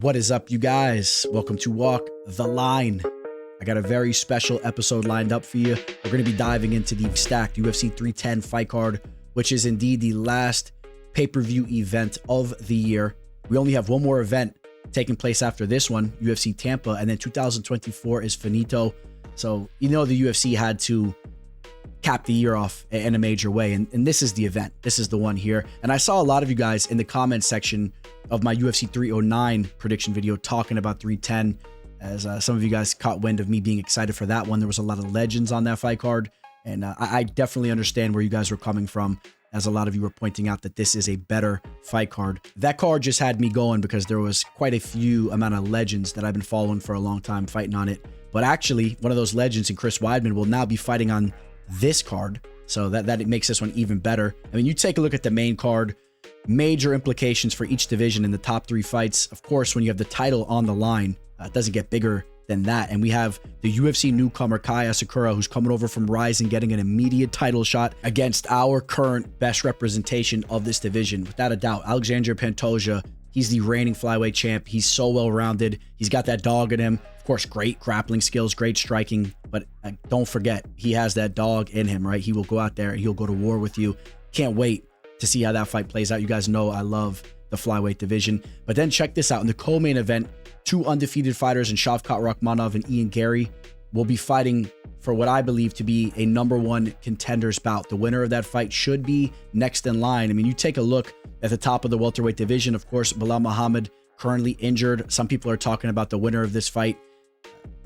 What is up, you guys? Welcome to Walk the Line. I got a very special episode lined up for you. We're going to be diving into the stacked UFC 310 fight card, which is indeed the last pay-per-view event of the year. We only have one more event taking place after this one, UFC Tampa, and then 2024 is finito. So, you know, the UFC had to cap the year off in a major way, and this is the event. This is the one here. And I saw a lot of you guys in the comment section of my UFC 309 prediction video talking about 310, as some of you guys caught wind of me being excited for that one. There was a lot of legends on that fight card, and I definitely understand where you guys were coming from, as a lot of you were pointing out that this is a better fight card. That card just had me going because there was quite a few amount of legends that I've been following for a long time, fighting on it. But actually, one of those legends in Chris Weidman will now be fighting on this card, so that it makes this one even better. I mean, you take a look at the main card, major implications for each division in the top three fights. Of course, when you have the title on the line, it doesn't get bigger than that. And we have the UFC newcomer Kai Asakura, who's coming over from Rise and getting an immediate title shot against our current best representation of this division, without a doubt. Alexandre Pantoja, he's the reigning flyweight champ. He's so well-rounded. He's got that dog in him. Of course, great grappling skills, great striking, but don't forget, he has that dog in him, right? He will go out there and he'll go to war with you. Can't wait to see how that fight plays out. You guys know I love the flyweight division. But then check this out. In the co-main event, two undefeated fighters in Shavkat Rakhmonov and Ian Garry will be fighting for what I believe to be a #1 contenders bout. The winner of that fight should be next in line. I mean, you take a look at the top of the welterweight division. Of course, Belal Muhammad currently injured. Some people are talking about the winner of this fight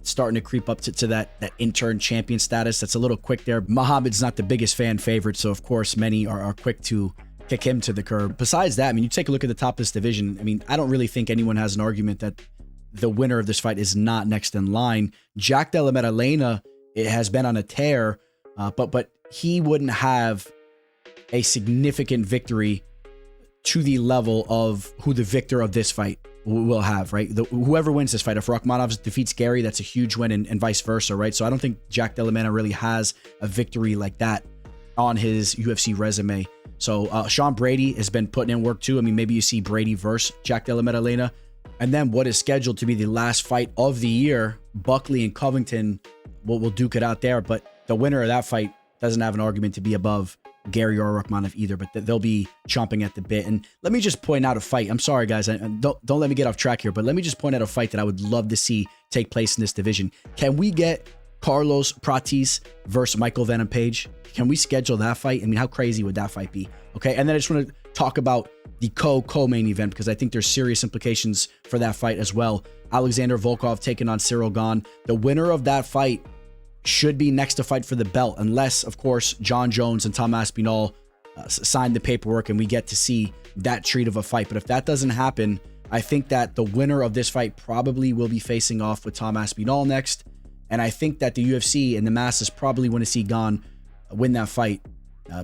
starting to creep up to that intern champion status. That's a little quick there. Muhammad's not the biggest fan favorite, so of course many are quick to kick him to the curb. Besides that, I mean, you take a look at the top of this division. I mean, I don't really think anyone has an argument that the winner of this fight is not next in line. Jack Della Maddalena, it has been on a tear, but he wouldn't have a significant victory to the level of who the victor of this fight will have, right? Whoever wins this fight, if Rakhmonov defeats Garry, that's a huge win, and vice versa, right? So I don't think Jack Della Maddalena really has a victory like that on his UFC resume. So Sean Brady has been putting in work too. I mean, maybe you see Brady versus Jack Della Maddalena. And then what is scheduled to be the last fight of the year, Buckley and Covington will duke it out there. But the winner of that fight doesn't have an argument to be above Garry or Rakhmonov either, but they'll be chomping at the bit. And let me just point out a fight. I'm sorry, guys. Don't let me get off track here, but let me just point out a fight that I would love to see take place in this division. Can we get Carlos Pratis versus Michael Venom Page? Can we schedule that fight? I mean, how crazy would that fight be? Okay, and then I just want to talk about the co-main event, because I think there's serious implications for that fight as well. Alexander Volkov taking on Ciryl Gane. The winner of that fight should be next to fight for the belt, unless, of course, John Jones and Tom Aspinall sign the paperwork and we get to see that treat of a fight. But if that doesn't happen, I think that the winner of this fight probably will be facing off with Tom Aspinall next. And I think that the UFC and the masses probably want to see Gane win that fight,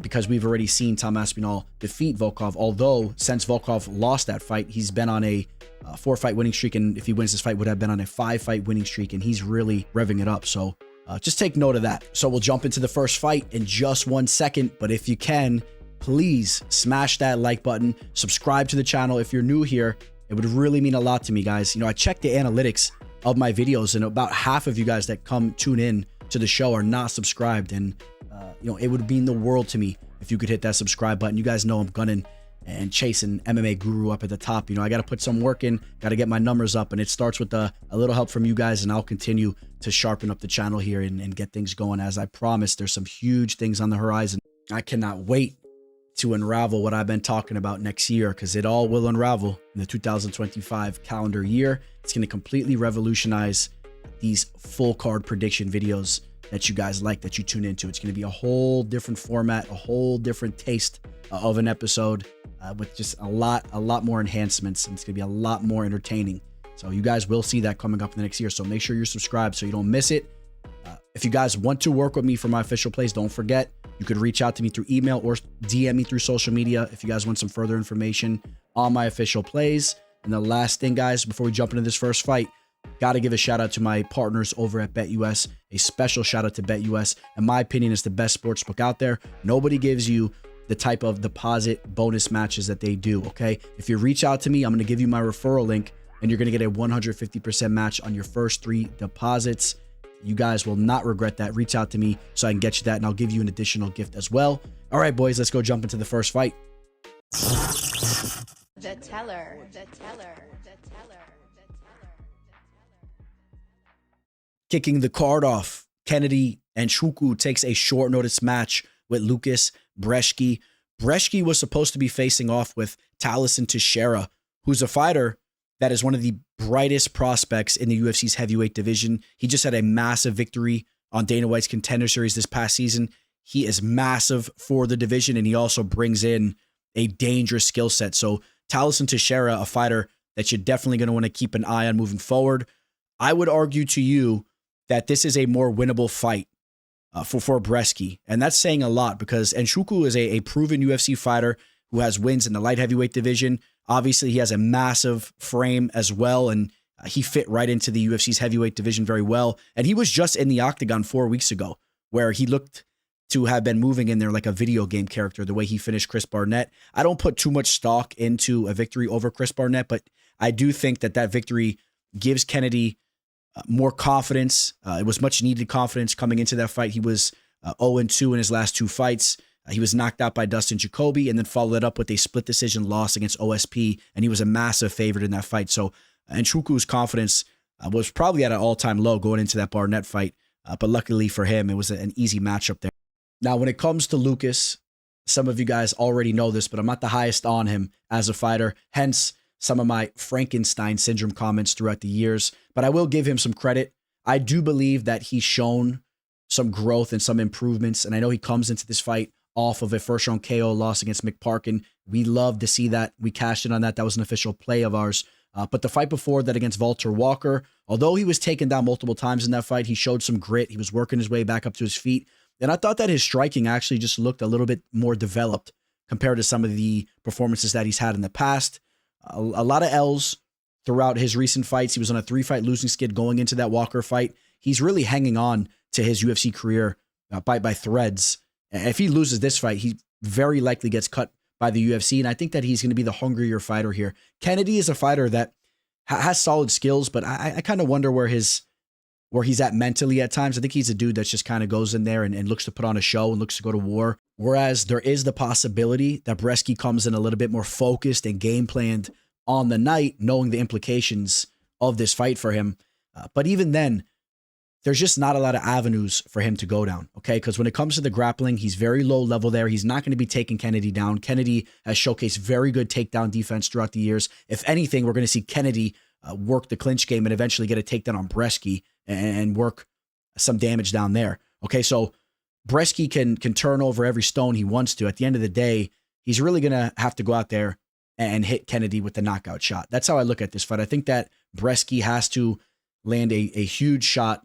because we've already seen Tom Aspinall defeat Volkov. Although, since Volkov lost that fight, he's been on a 4-fight winning streak, and if he wins this fight, would have been on a 5-fight winning streak, and he's really revving it up. So just take note of that. So we'll jump into the first fight in just 1 second. But if you can, please smash that like button. Subscribe to the channel if you're new here. It would really mean a lot to me, guys. You know, I check the analytics of my videos, and about half of you guys that tune in to the show are not subscribed. And, you know, it would mean the world to me if you could hit that subscribe button. You guys know I'm gunning and chasing MMA Guru up at the top. You know, I got to put some work in, got to get my numbers up, and it starts with a little help from you guys, and I'll continue to sharpen up the channel here and get things going. As I promised, there's some huge things on the horizon. I cannot wait to unravel what I've been talking about next year, because it all will unravel in the 2025 calendar year. It's going to completely revolutionize these full card prediction videos that you guys like, that you tune into. It's going to be a whole different format, a whole different taste of an episode, with just a lot more enhancements, and it's going to be a lot more entertaining. So you guys will see that coming up in the next year. So make sure you're subscribed so you don't miss it. If you guys want to work with me for my official plays, don't forget, you could reach out to me through email or DM me through social media if you guys want some further information on my official plays. And the last thing, guys, before we jump into this first fight, got to give a shout out to my partners over at BetUS. A special shout out to BetUS. In my opinion, it's the best sportsbook out there. Nobody gives you the type of deposit bonus matches that they do, okay? If you reach out to me, I'm going to give you my referral link and you're going to get a 150% match on your first 3 deposits. You guys will not regret that. Reach out to me so I can get you that, and I'll give you an additional gift as well. All right, boys, let's go jump into the first fight. The teller. Kicking the card off, Kennedy Nzechukwu takes a short notice match with Łukasz Brzeski. Brzeski was supposed to be facing off with Taliesin Teixeira, who's a fighter that is one of the brightest prospects in the UFC's heavyweight division. He just had a massive victory on Dana White's Contender Series this past season. He is massive for the division, and he also brings in a dangerous skill set. So Taliesin Teixeira, a fighter that you're definitely going to want to keep an eye on moving forward. I would argue to you that this is a more winnable fight for Brzeski. And that's saying a lot because Nzechukwu is a proven UFC fighter who has wins in the light heavyweight division. Obviously, he has a massive frame as well, and he fit right into the UFC's heavyweight division very well. And he was just in the octagon 4 weeks ago, where he looked to have been moving in there like a video game character, the way he finished Chris Barnett. I don't put too much stock into a victory over Chris Barnett, but I do think that victory gives Kennedy more confidence. It was much needed confidence coming into that fight. He was 0-2 in his last 2 fights. He was knocked out by Dustin Jacoby and then followed it up with a split decision loss against OSP, and he was a massive favorite in that fight. So Nchukwu's confidence was probably at an all-time low going into that Barnett fight, but luckily for him, it was an easy matchup there. Now, when it comes to Łukasz, some of you guys already know this, but I'm not the highest on him as a fighter, hence some of my Frankenstein syndrome comments throughout the years, but I will give him some credit. I do believe that he's shown some growth and some improvements, and I know he comes into this fight off of a first-round KO loss against McParkin. We love to see that. We cashed in on that. That was an official play of ours. But the fight before that against Walter Walker, although he was taken down multiple times in that fight, he showed some grit. He was working his way back up to his feet. And I thought that his striking actually just looked a little bit more developed compared to some of the performances that he's had in the past. A lot of L's throughout his recent fights. He was on a 3-fight losing skid going into that Walker fight. He's really hanging on to his UFC career by threads. If he loses this fight, he very likely gets cut by the UFC, and I think that he's going to be the hungrier fighter here. Kennedy is a fighter that has solid skills, but I kind of wonder where he's at mentally at times. I think he's a dude that just kind of goes in there and looks to put on a show and looks to go to war. Whereas there is the possibility that Brzeski comes in a little bit more focused and game planned on the night, knowing the implications of this fight for him. But even then, there's just not a lot of avenues for him to go down, okay? Because when it comes to the grappling, he's very low level there. He's not going to be taking Kennedy down. Kennedy has showcased very good takedown defense throughout the years. If anything, we're going to see Kennedy work the clinch game and eventually get a takedown on Brzeski and work some damage down there, okay? So Brzeski can turn over every stone he wants to. At the end of the day, he's really going to have to go out there and hit Kennedy with the knockout shot. That's how I look at this fight. I think that Brzeski has to land a huge shot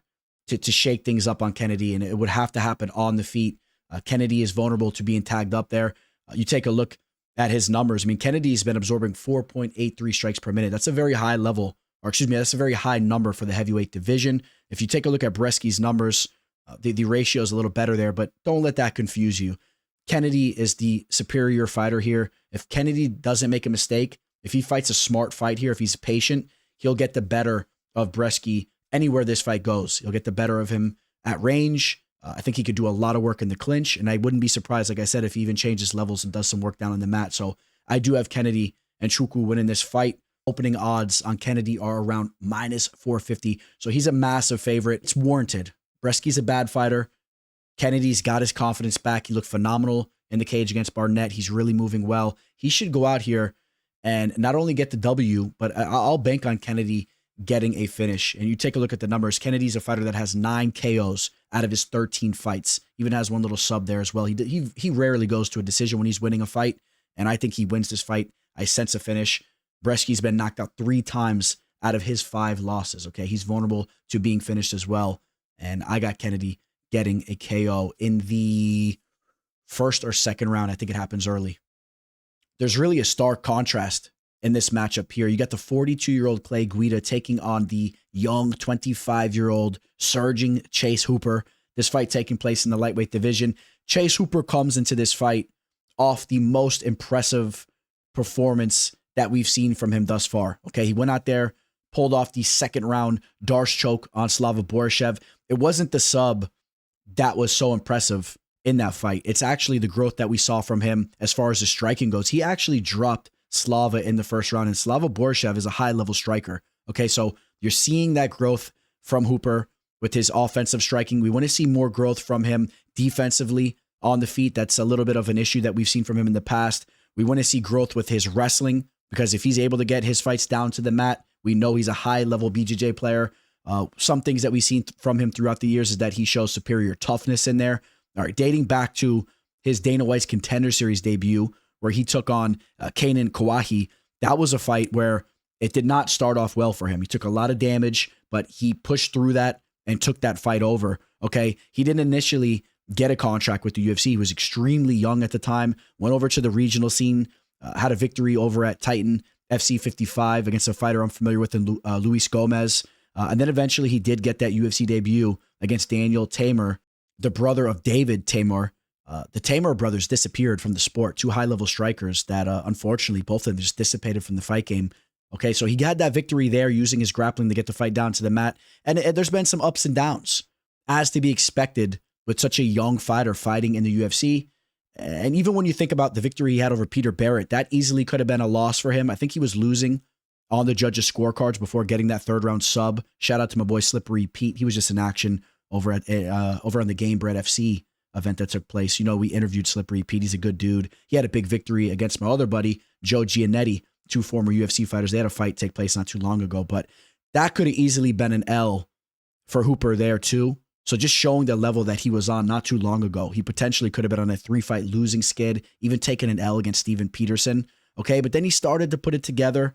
to shake things up on Kennedy, and it would have to happen on the feet. Kennedy is vulnerable to being tagged up there. You take a look at his numbers. I mean, Kennedy's been absorbing 4.83 strikes per minute. That's a very high level, or excuse me, that's a very high number for the heavyweight division. If you take a look at Brzeski's numbers, the ratio is a little better there, but don't let that confuse you. Kennedy is the superior fighter here. If Kennedy doesn't make a mistake, if he fights a smart fight here, if he's patient, he'll get the better of Brzeski anywhere this fight goes. He'll get the better of him at range. I think he could do a lot of work in the clinch, and I wouldn't be surprised, like I said, if he even changes levels and does some work down on the mat. So I do have Kennedy and Nzechukwu winning this fight. Opening odds on Kennedy are around -450, so he's a massive favorite. It's warranted. Brzeski's a bad fighter. Kennedy's got his confidence back. He looked phenomenal in the cage against Barnett. He's really moving well. He should go out here and not only get the W, but I'll bank on Kennedy getting a finish. And you take a look at the numbers. Kennedy's a fighter that has 9 KOs out of his 13 fights. Even has one little sub there as well. He rarely goes to a decision when he's winning a fight, and I think he wins this fight. I sense a finish. Brzeski's been knocked out 3 times out of his 5 losses, okay? He's vulnerable to being finished as well, and I got Kennedy getting a KO in the first or second round. I think it happens early. There's really a stark contrast in this matchup here. You got the 42-year-old Clay Guida taking on the young 25-year-old surging Chase Hooper. This fight taking place in the lightweight division. Chase Hooper comes into this fight off the most impressive performance that we've seen from him thus far. Okay, he went out there pulled off the second round Darce choke on Slava Borishev. It wasn't the sub that was so impressive in that fight. It's actually the growth that we saw from him as far as the striking goes. He actually dropped Slava in the first round, and Slava Borishev is a high-level striker. Okay, so you're seeing that growth from Hooper with his offensive striking. We want to see more growth from him defensively on the feet. That's a little bit of an issue that we've seen from him in the past. We want to see growth with his wrestling, because if he's able to get his fights down to the mat, we know he's a high-level BJJ player. Some things that we've seen from him throughout the years is that he shows superior toughness in there. All right, dating back to his Dana White's Contender Series debut, where he took on Kanan Kawahi, that was a fight where it did not start off well for him. He took a lot of damage, but he pushed through that and took that fight over. Okay, he didn't initially get a contract with the UFC. He was extremely young at the time, went over to the regional scene, had a victory over at Titan FC 55 against a fighter I'm familiar with in Luis Gomez. And then eventually he did get that UFC debut against Daniel Tamer, the brother of David Tamer. The Tamer brothers disappeared from the sport, two high-level strikers that unfortunately both of them just dissipated from the fight game. Okay, so he had that victory there using his grappling to get the fight down to the mat. And there's been some ups and downs, as to be expected with such a young fighter fighting in the UFC. And even when you think about the victory he had over Peter Barrett, that easily could have been a loss for him. I think he was losing on the judges' scorecards before getting that third round sub. Shout out to my boy Slippery Pete. He was just in action over on the Game Bread FC event that took place. You know, we interviewed Slippery Pete. He's a good dude. He had a big victory against my other buddy, Joe Giannetti, two former UFC fighters. They had a fight take place not too long ago, but that could have easily been an L for Hooper there too. So just showing the level that he was on not too long ago, he potentially could have been on a 3-fight losing skid, even taken an L against Steven Peterson. Okay, but then he started to put it together.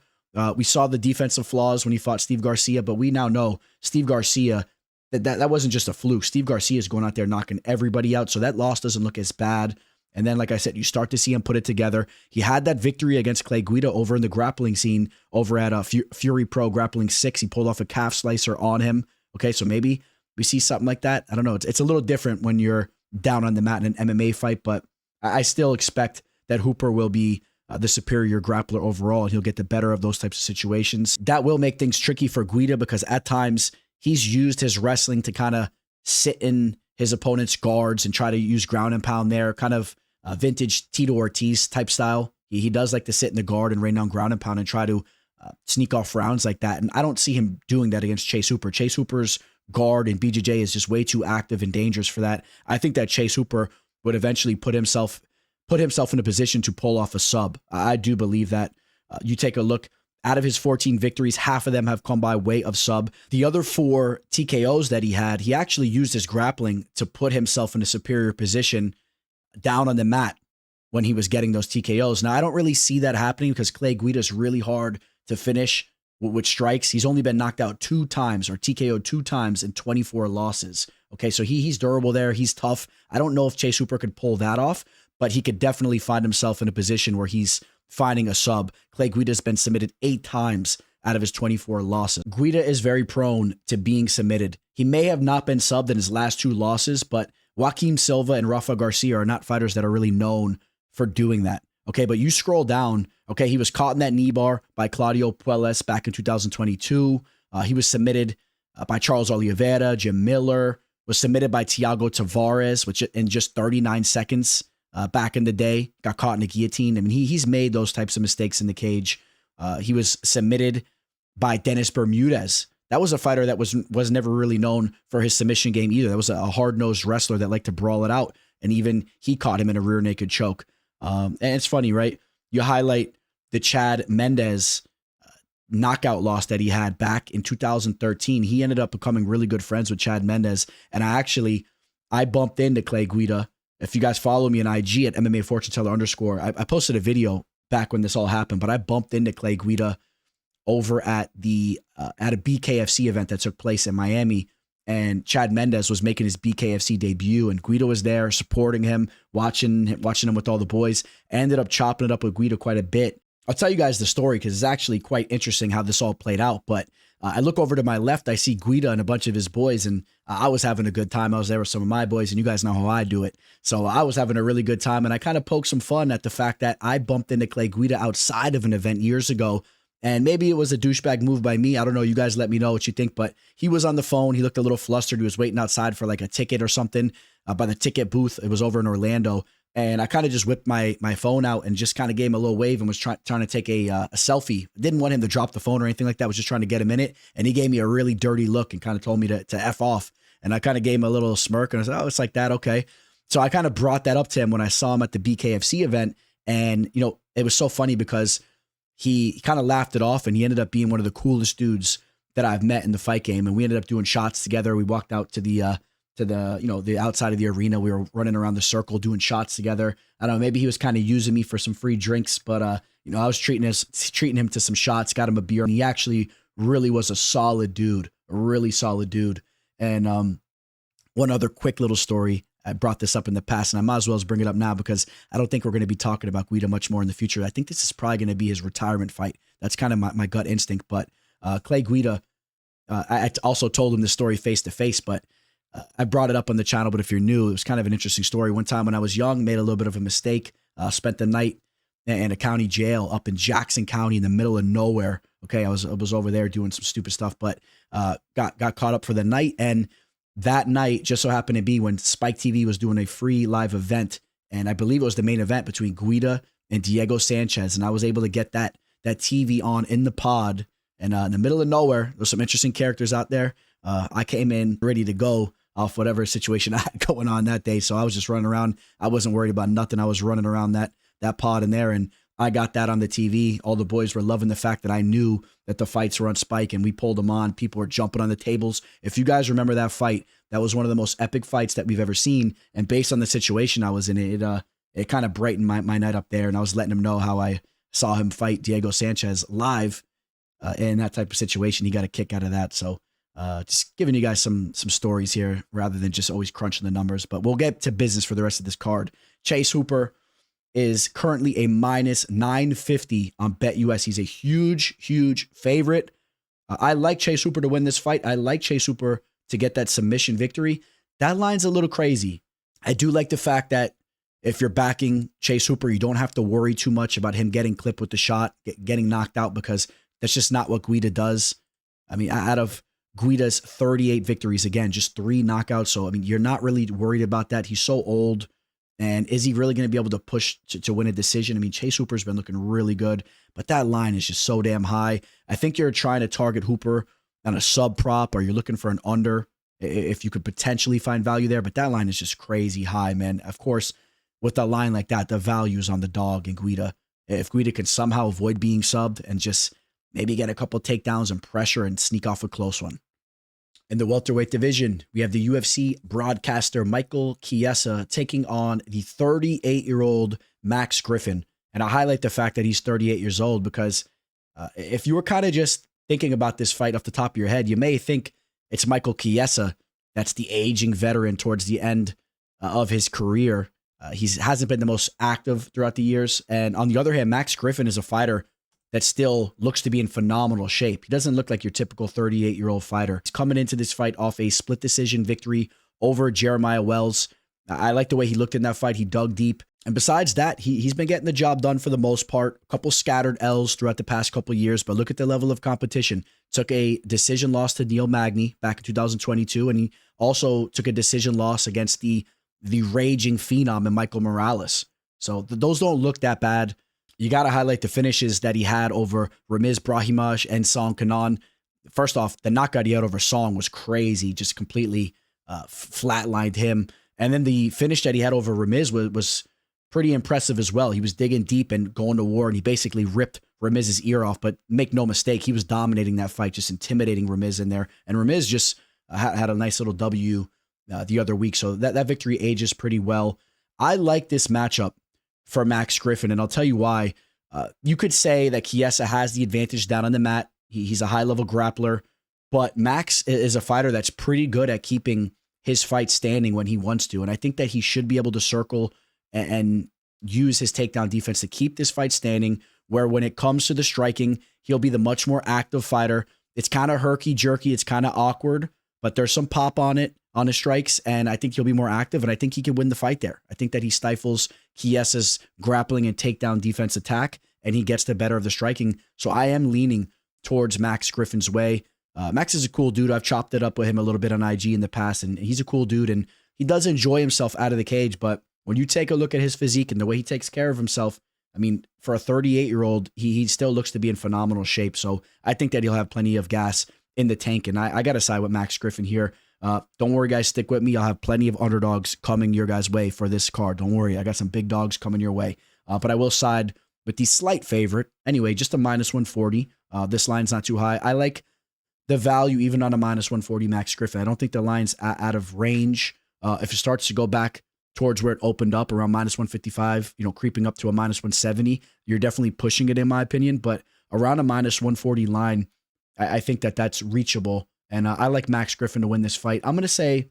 We saw the defensive flaws when he fought Steve Garcia, but we now know Steve Garcia, that wasn't just a fluke. Steve Garcia is going out there knocking everybody out, so that loss doesn't look as bad. And then, like I said, you start to see him put it together. He had that victory against Clay Guida over in the grappling scene over at Fury Pro Grappling 6. He pulled off a calf slicer on him. Okay, so maybe we see something like that. I don't know. It's a little different when you're down on the mat in an MMA fight, but I still expect that Hooper will be the superior grappler overall, and he'll get the better of those types of situations. That will make things tricky for Guida, because at times he's used his wrestling to kind of sit in his opponent's guards and try to use ground and pound there, kind of vintage Tito Ortiz type style. He does like to sit in the guard and rain down ground and pound and try to sneak off rounds like that. And I don't see him doing that against Chase Hooper. Chase Hooper's guard and BJJ is just way too active and dangerous for that. I think that Chase Hooper would eventually put himself in a position to pull off a sub. I do believe that. You take a look, out of his 14 victories, half of them have come by way of sub. The other 4 TKOs that he had, he actually used his grappling to put himself in a superior position down on the mat when he was getting those TKOs. Now, I don't really see that happening because Clay Guida is really hard to finish with strikes. He's only been knocked out 2 times or TKO'd 2 times in 24 losses. Okay, so he's durable there. He's tough. I don't know if Chase Hooper could pull that off, but he could definitely find himself in a position where he's finding a sub. Clay Guida's been submitted 8 times out of his 24 losses. Guida is very prone to being submitted. He may have not been subbed in his last 2 losses, but Joaquim Silva and Rafa Garcia are not fighters that are really known for doing that. Okay, but you scroll down. Okay, he was caught in that knee bar by Claudio Puelles back in 2022. He was submitted by Charles Oliveira. Jim Miller was submitted by Thiago Tavares, which in just 39 seconds back in the day, got caught in a guillotine. I mean, he's made those types of mistakes in the cage. He was submitted by Dennis Bermudez. That was a fighter that was never really known for his submission game either. That was a hard-nosed wrestler that liked to brawl it out, and even he caught him in a rear naked choke. And it's funny, right? You highlight the Chad Mendes knockout loss that he had back in 2013. He ended up becoming really good friends with Chad Mendes, and I bumped into Clay Guida. If you guys follow me on IG at MMA Fortune Teller _ I posted a video back when this all happened, but I bumped into Clay Guida over at a BKFC event that took place in Miami, and Chad Mendes was making his BKFC debut, and Guida was there supporting him, watching him with all the boys. I ended up chopping it up with Guida quite a bit. I'll tell you guys the story because it's actually quite interesting how this all played out. But I look over to my left, I see Guida and a bunch of his boys, and I was having a good time. I was there with some of my boys, and you guys know how I do it. So I was having a really good time, and I kind of poked some fun at the fact that I bumped into Clay Guida outside of an event years ago And maybe it was a douchebag move by me. I don't know. You guys let me know what you think. But he was on the phone. He looked a little flustered. He was waiting outside for like a ticket or something by the ticket booth. It was over in Orlando. And I kind of just whipped my phone out and just kind of gave him a little wave and was trying to take a selfie. Didn't want him to drop the phone or anything like that. Was just trying to get him in it. And he gave me a really dirty look and kind of told me to F off. And I kind of gave him a little smirk. And I said, oh, it's like that. Okay. So I kind of brought that up to him when I saw him at the BKFC event. And, it was so funny because he kind of laughed it off, and he ended up being one of the coolest dudes that I've met in the fight game. And we ended up doing shots together. We walked out to the outside of the arena. We were running around the circle doing shots together. I don't know, maybe he was kind of using me for some free drinks, but I was treating him to some shots, got him a beer, and he actually really was a solid dude, a really solid dude. And one other quick little story. I brought this up in the past, and I might as well bring it up now because I don't think we're going to be talking about Guida much more in the future. I think this is probably going to be his retirement fight. That's kind of my gut instinct. But Clay Guida, I also told him this story face to face, but I brought it up on the channel. But if you're new, it was kind of an interesting story. One time when I was young, made a little bit of a mistake, spent the night in a county jail up in Jackson County in the middle of nowhere. Okay, I was over there doing some stupid stuff, but got caught up for the night. And that night just so happened to be when Spike TV was doing a free live event, and I believe it was the main event between Guida and Diego Sanchez, and I was able to get that TV on in the pod, and in the middle of nowhere, there's some interesting characters out there. I came in ready to go off whatever situation I had going on that day, so I was just running around. I wasn't worried about nothing. I was running around that pod in there, and I got that on the TV. All the boys were loving the fact that I knew that the fights were on Spike, and we pulled them on. People were jumping on the tables. If you guys remember that fight, that was one of the most epic fights that we've ever seen. And based on the situation I was in, it kind of brightened my night up there. And I was letting him know how I saw him fight Diego Sanchez live in that type of situation. He got a kick out of that. So just giving you guys some stories here rather than just always crunching the numbers. But we'll get to business for the rest of this card. Chase Hooper is currently a minus 950 on BetUS. He's a huge favorite. I like Chase Hooper to win this fight. I like Chase Hooper to get that submission victory. That line's a little crazy. I do like the fact that if you're backing Chase Hooper, you don't have to worry too much about him getting clipped with the shot, getting knocked out, because that's just not what Guida does. I mean, out of Guida's 38 victories, again, just 3 knockouts. So, I mean, you're not really worried about that. He's so old. And is he really going to be able to push to win a decision? I mean, Chase Hooper's been looking really good, but that line is just so damn high. I think you're trying to target Hooper on a sub prop, or you're looking for an under if you could potentially find value there. But that line is just crazy high, man. Of course, with a line like that, the value is on the dog in Guida. If Guida can somehow avoid being subbed and just maybe get a couple takedowns and pressure and sneak off a close one. In the welterweight division, we have the UFC broadcaster Michael Chiesa taking on the 38-year-old Max Griffin. And I highlight the fact that he's 38 years old because if you were kind of just thinking about this fight off the top of your head, you may think it's Michael Chiesa that's the aging veteran towards the end of his career. He hasn't been the most active throughout the years. And on the other hand, Max Griffin is a fighter that still looks to be in phenomenal shape. He doesn't look like your typical 38-year-old fighter. He's coming into this fight off a split decision victory over Jeremiah Wells. I like the way he looked in that fight. He dug deep. And besides that, he's been getting the job done for the most part. A couple scattered L's throughout the past couple of years, but look at the level of competition. Took a decision loss to Neil Magny back in 2022, and he also took a decision loss against the raging phenom in Michael Morales. So those don't look that bad. You got to highlight the finishes that he had over Ramiz Brahimaj and Song Kanan. First off, the knockout he had over Song was crazy, just completely flatlined him. And then the finish that he had over Ramiz was pretty impressive as well. He was digging deep and going to war, and he basically ripped Ramiz's ear off. But make no mistake, he was dominating that fight, just intimidating Ramiz in there. And Ramiz just had a nice little W the other week. So that victory ages pretty well. I like this matchup for Max Griffin, and I'll tell you why. You could say that Chiesa has the advantage down on the mat. He's a high-level grappler, but Max is a fighter that's pretty good at keeping his fight standing when he wants to, and I think that he should be able to circle and use his takedown defense to keep this fight standing, where when it comes to the striking, he'll be the much more active fighter. It's kind of herky-jerky, it's kind of awkward, but there's some pop on it, on his strikes, and I think he'll be more active, and I think he can win the fight there. I think that he stifles Chiesa's grappling and takedown defense attack, and he gets the better of the striking. So I am leaning towards Max Griffin's way. Max is a cool dude. I've chopped it up with him a little bit on IG in the past, and he's a cool dude, and he does enjoy himself out of the cage. But when you take a look at his physique and the way he takes care of himself, I mean, for a 38-year-old, he still looks to be in phenomenal shape. So I think that he'll have plenty of gas in the tank, and I got to side with Max Griffin here. Don't worry, guys. Stick with me. I'll have plenty of underdogs coming your guys' way for this card. Don't worry. I got some big dogs coming your way. But I will side with the slight favorite. Anyway, just a -140. This line's not too high. I like the value even on a -140 Max Griffin. I don't think the line's out of range. If it starts to go back towards where it opened up around -155, creeping up to a -170, you're definitely pushing it in my opinion. But around a -140 line, I think that that's reachable. And I like Max Griffin to win this fight. I'm going to say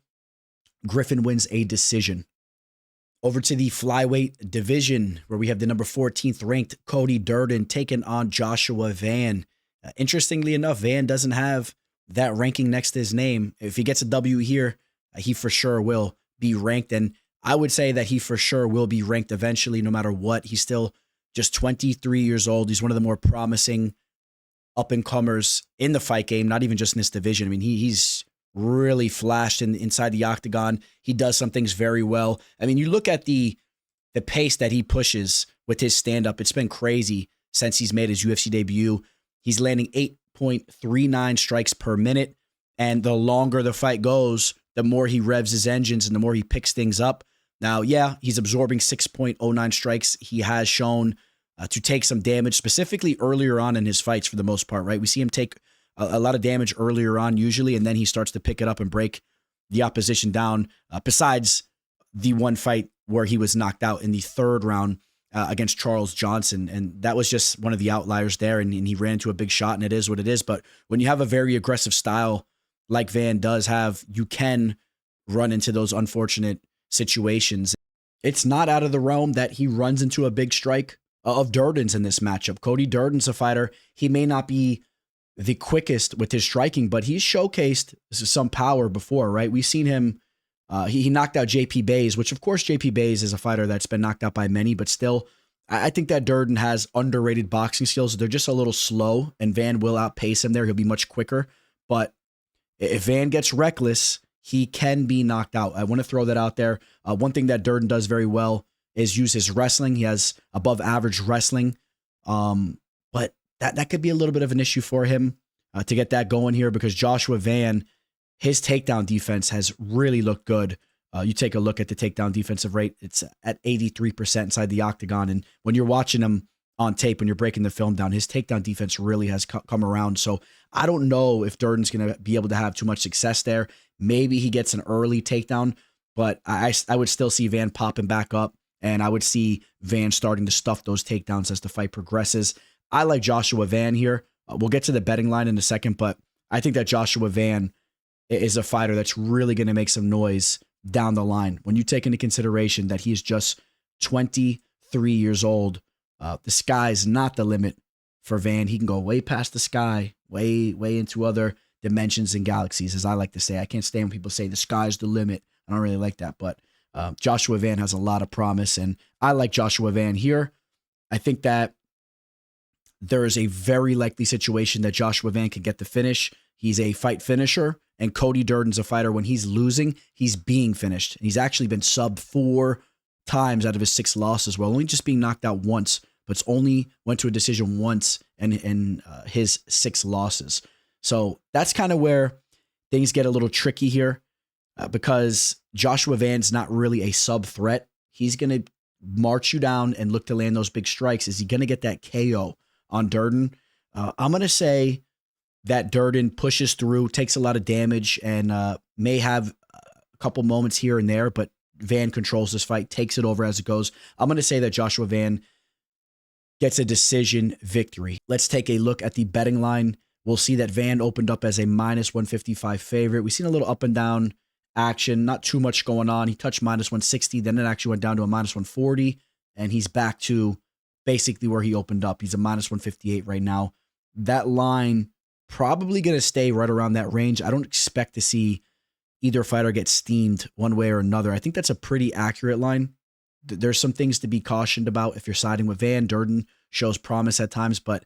Griffin wins a decision. Over to the flyweight division, where we have the number 14th ranked Cody Durden taking on Joshua Van. Interestingly enough, Van doesn't have that ranking next to his name. If he gets a W here, he for sure will be ranked. And I would say that he for sure will be ranked eventually, no matter what. He's still just 23 years old. He's one of the more promising up-and-comers in the fight game, not even just in this division. I mean, he's really flashed inside the octagon. He does some things very well. I mean, you look at the pace that he pushes with his stand-up. It's been crazy since he's made his UFC debut. He's landing 8.39 strikes per minute, and the longer the fight goes, the more he revs his engines and the more he picks things up. Now, yeah, he's absorbing 6.09 strikes. He has shown to take some damage, specifically earlier on in his fights for the most part, right? We see him take a lot of damage earlier on usually, and then he starts to pick it up and break the opposition down, besides the one fight where he was knocked out in the third round against Charles Johnson. And that was just one of the outliers there, and he ran into a big shot, and it is what it is. But when you have a very aggressive style like Van does have, you can run into those unfortunate situations. It's not out of the realm that he runs into a big strike of Durden's in this matchup. Cody Durden's a fighter. He may not be the quickest with his striking, but he's showcased some power before, right? We've seen him. He knocked out JP Bays, which of course JP Bays is a fighter that's been knocked out by many, but still, I think that Durden has underrated boxing skills. They're just a little slow, and Van will outpace him there. He'll be much quicker. But if Van gets reckless, he can be knocked out. I want to throw that out there. One thing that Durden does very well is use his wrestling. He has above average wrestling. But that could be a little bit of an issue for him to get that going here, because Joshua Van, his takedown defense has really looked good. You take a look at the takedown defensive rate. It's at 83% inside the octagon. And when you're watching him on tape, when you're breaking the film down, his takedown defense really has come around. So I don't know if Durden's going to be able to have too much success there. Maybe he gets an early takedown, but I would still see Van popping back up, and I would see Van starting to stuff those takedowns as the fight progresses. I like Joshua Van here. We'll get to the betting line in a second, but I think that Joshua Van is a fighter that's really going to make some noise down the line. When you take into consideration that he is just 23 years old, the sky's not the limit for Van. He can go way past the sky, way into other dimensions and galaxies, as I like to say. I can't stand when people say the sky's the limit. I don't really like that, but Joshua Van has a lot of promise, and I like Joshua Van here. I think that there is a very likely situation that Joshua Van can get the finish. He's a fight finisher, and Cody Durden's a fighter. When he's losing, he's being finished. He's actually been subbed 4 times out of his 6 losses, while only just being knocked out once, but it's only went to a decision once in his 6 losses. So that's kind of where things get a little tricky here, because Joshua Van's not really a sub threat. He's going to march you down and look to land those big strikes. Is he going to get that KO on Durden? I'm going to say that Durden pushes through, takes a lot of damage, and may have a couple moments here and there, but Van controls this fight, takes it over as it goes. I'm going to say that Joshua Van gets a decision victory. Let's take a look at the betting line. We'll see that Van opened up as a -155 favorite. We've seen a little up and down action, not too much going on. He touched -160, then it actually went down to a -140, and he's back to basically where he opened up. He's a -158 right now. That line probably going to stay right around that range. I don't expect to see either fighter get steamed one way or another. I think that's a pretty accurate line. there's some things to be cautioned about if you're siding with Van. Durden shows promise at times, but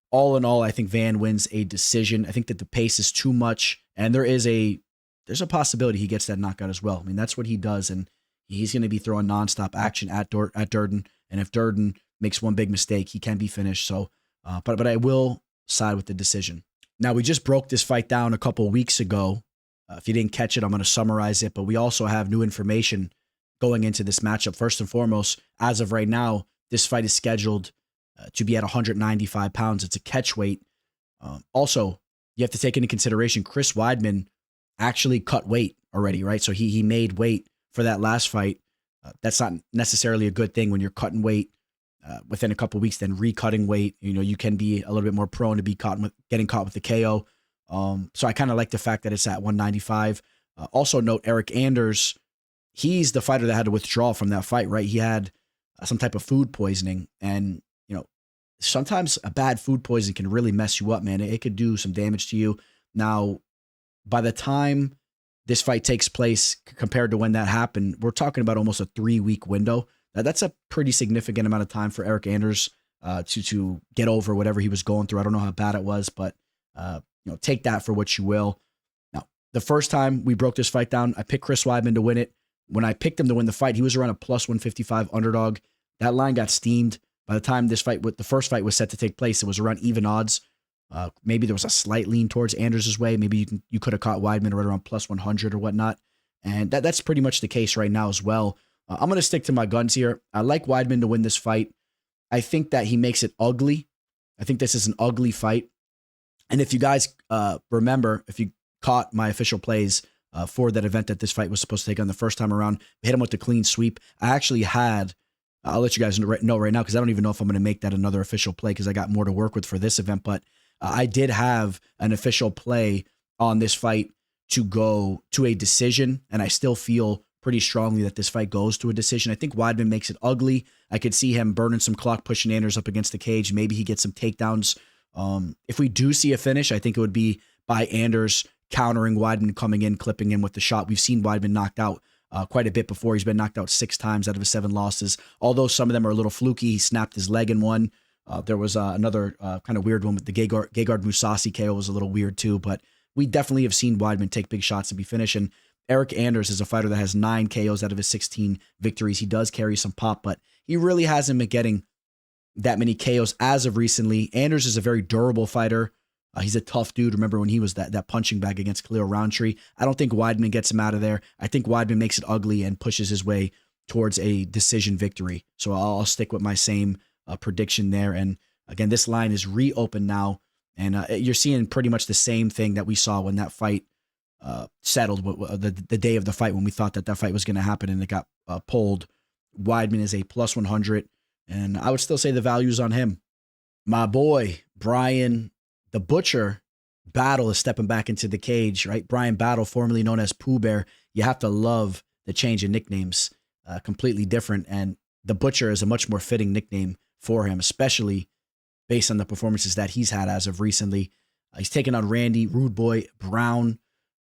all in all, I think Van wins a decision. I think that the pace is too much, and there's a possibility he gets that knockout as well. I mean, that's what he does, and he's going to be throwing nonstop action at Durden, and if Durden makes one big mistake, he can be finished. So, but I will side with the decision. Now, we just broke this fight down a couple weeks ago. If you didn't catch it, I'm going to summarize it, but we also have new information going into this matchup. First and foremost, as of right now, this fight is scheduled to be at 195 pounds. It's a catch weight. Also, you have to take into consideration Chris Weidman actually cut weight already, right? So he made weight for that last fight. That's not necessarily a good thing when you're cutting weight within a couple weeks, then recutting weight. You know, you can be a little bit more prone to be getting caught with the KO. So I kind of like the fact that it's at 195. Also note Eryk Anders. He's the fighter that had to withdraw from that fight, right? He had some type of food poisoning, and you know, sometimes a bad food poison can really mess you up, man. It could do some damage to you. Now, by the time this fight takes place compared to when that happened, we're talking about almost a 3-week window. That's a pretty significant amount of time for Eryk Anders to get over whatever he was going through. I don't know how bad it was, but take that for what you will. Now, the first time we broke this fight down, I picked Chris Weidman to win it. When I picked him to win the fight, he was around a plus 155 underdog. That line got steamed. By the time the first fight was set to take place, it was around even odds. Maybe there was a slight lean towards Anders' way. Maybe you could have caught Weidman right around plus 100 or whatnot. And that's pretty much the case right now as well. I'm going to stick to my guns here. I like Weidman to win this fight. I think that he makes it ugly. I think this is an ugly fight. And if you guys remember, if you caught my official plays for that event that this fight was supposed to take on the first time around, hit him with the clean sweep. I actually had, I'll let you guys know right now because I don't even know if I'm going to make that another official play because I got more to work with for this event. But I did have an official play on this fight to go to a decision, and I still feel pretty strongly that this fight goes to a decision. I think Weidman makes it ugly. I could see him burning some clock, pushing Anders up against the cage. Maybe he gets some takedowns. If we do see a finish, I think it would be by Anders countering Weidman, coming in, clipping him with the shot. We've seen Weidman knocked out quite a bit before. He's been knocked out 6 times out of his 7 losses. Although some of them are a little fluky. He snapped his leg in one. There was another kind of weird one with the Gegard Mousasi KO was a little weird too. But we definitely have seen Weidman take big shots to be finished. And Eryk Anders is a fighter that has 9 KOs out of his 16 victories. He does carry some pop, but he really hasn't been getting that many KOs as of recently. Anders is a very durable fighter. He's a tough dude. Remember when he was that punching bag against Khalil Roundtree? I don't think Weidman gets him out of there. I think Weidman makes it ugly and pushes his way towards a decision victory. So I'll stick with my same prediction there. And again, this line is reopened now, and you're seeing pretty much the same thing that we saw when that fight settled the day of the fight when we thought that fight was going to happen and it got pulled. Weidman is a plus 100, and I would still say the value's on him. My boy, Bryan the Butcher Battle is stepping back into the cage, right? Bryan Battle, formerly known as Pooh Bear. You have to love the change in nicknames, completely different. And the Butcher is a much more fitting nickname for him, especially based on the performances that he's had as of recently. He's taken on Randy, Rude Boy, Brown.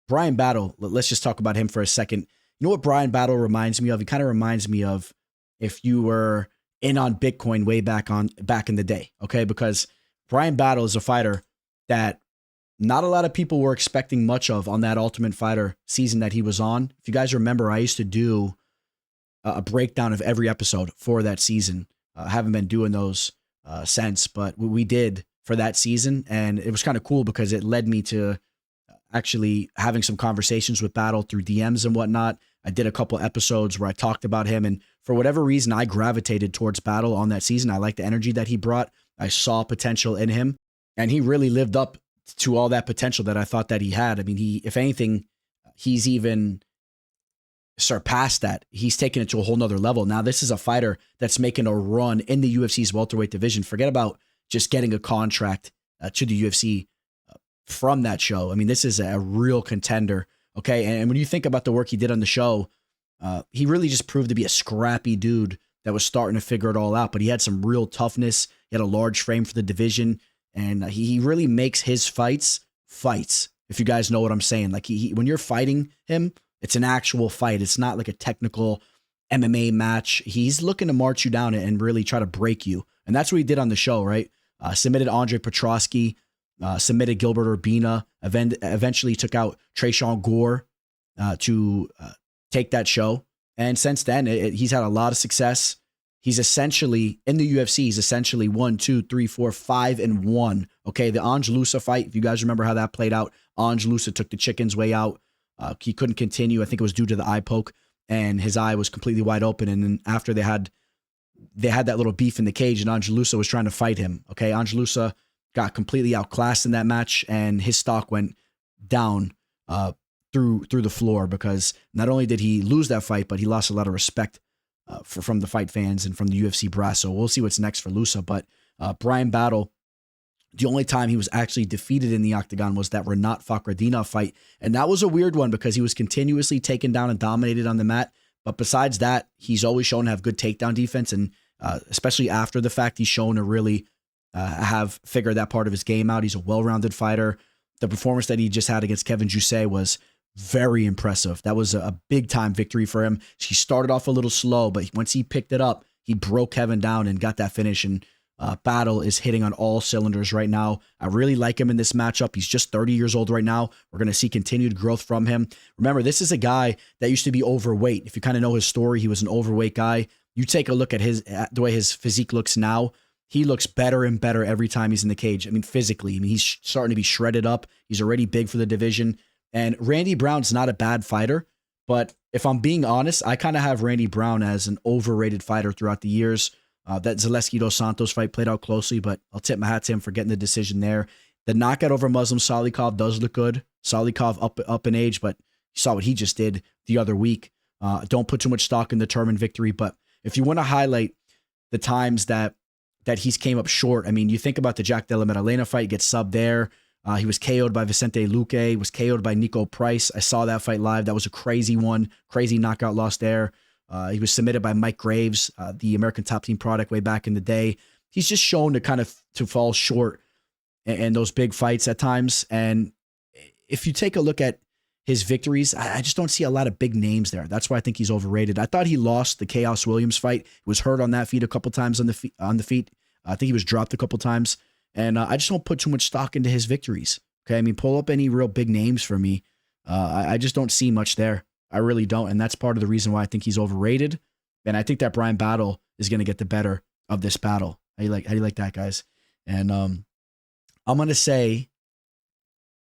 Bryan Battle, let's just talk about him for a second. You know what Bryan Battle reminds me of? He kind of reminds me of if you were in on Bitcoin way back in the day, okay? Because Bryan Battle is a fighter that not a lot of people were expecting much of on that Ultimate Fighter season that he was on. If you guys remember, I used to do a breakdown of every episode for that season. I haven't been doing those since, but we did for that season, and it was kind of cool because it led me to actually having some conversations with Battle through DMs and whatnot. I did a couple episodes where I talked about him, and for whatever reason, I gravitated towards Battle on that season. I liked the energy that he brought. I saw potential in him, and he really lived up to all that potential that I thought that he had. I mean, if anything, he's even surpassed that. He's taken it to a whole nother level. Now, this is a fighter that's making a run in the UFC's welterweight division. Forget about just getting a contract to the UFC from that show. I mean, this is a real contender, okay? And when you think about the work he did on the show, he really just proved to be a scrappy dude that was starting to figure it all out, but he had some real toughness. He had a large frame for the division, and he really makes his fights, if you guys know what I'm saying. Like, he when you're fighting him, it's an actual fight. It's not like a technical MMA match. He's looking to march you down and really try to break you. And that's what he did on the show, right? Submitted Andre Petroski, submitted Gilbert Urbina, eventually took out Tresean Gore to take that show. And since then, he's had a lot of success. He's essentially, in the UFC, he's essentially 1, 2, 3, 4, 5-1. Okay, the Ange Loosa fight, if you guys remember how that played out, Ange Loosa took the chicken's way out. He couldn't continue. I think it was due to the eye poke, and his eye was completely wide open. And then after they had that little beef in the cage, and Ange Loosa was trying to fight him. Okay, Ange Loosa got completely outclassed in that match, and his stock went down through the floor because not only did he lose that fight, but he lost a lot of respect from the fight fans and from the UFC brass. So we'll see what's next for Loosa. But Bryan Battle, the only time he was actually defeated in the octagon was that Renat Fakhretdinov fight. And that was a weird one because he was continuously taken down and dominated on the mat. But besides that, he's always shown to have good takedown defense. And especially after the fact, he's shown to really have figured that part of his game out. He's a well-rounded fighter. The performance that he just had against Kevin Jousset was very impressive. That was a big-time victory for him. He started off a little slow, but once he picked it up, he broke Kevin down and got that finish. And Battle is hitting on all cylinders right now. I really like him in this matchup. He's just 30 years old right now. We're going to see continued growth from him. Remember, this is a guy that used to be overweight. If you kind of know his story, he was an overweight guy. You take a look at the way his physique looks now. He looks better and better every time he's in the cage. I mean, physically. I mean, he's starting to be shredded up. He's already big for the division. And Randy Brown's not a bad fighter, but if I'm being honest, I kind of have Randy Brown as an overrated fighter throughout the years. That Zaleski dos Santos fight played out closely, but I'll tip my hat to him for getting the decision there. The knockout over Muslim Salikov does look good. Salikov up in age, but you saw what he just did the other week. Don't put too much stock in the determined victory, but if you want to highlight the times that he's came up short, I mean, you think about the Jack Della Maddalena fight, gets subbed there. He was KO'd by Vicente Luque, was KO'd by Nico Price. I saw that fight live. That was a crazy one, crazy knockout loss there. He was submitted by Mike Graves, the American Top Team product way back in the day. He's just shown to fall short in those big fights at times. And if you take a look at his victories, I just don't see a lot of big names there. That's why I think he's overrated. I thought he lost the Chaos Williams fight. He was hurt on that feet a couple times on the feet. I think he was dropped a couple times. And I just don't put too much stock into his victories. Okay, I mean, pull up any real big names for me. I just don't see much there. I really don't. And that's part of the reason why I think he's overrated. And I think that Bryan Battle is going to get the better of this battle. How do you like that, guys? And I'm going to say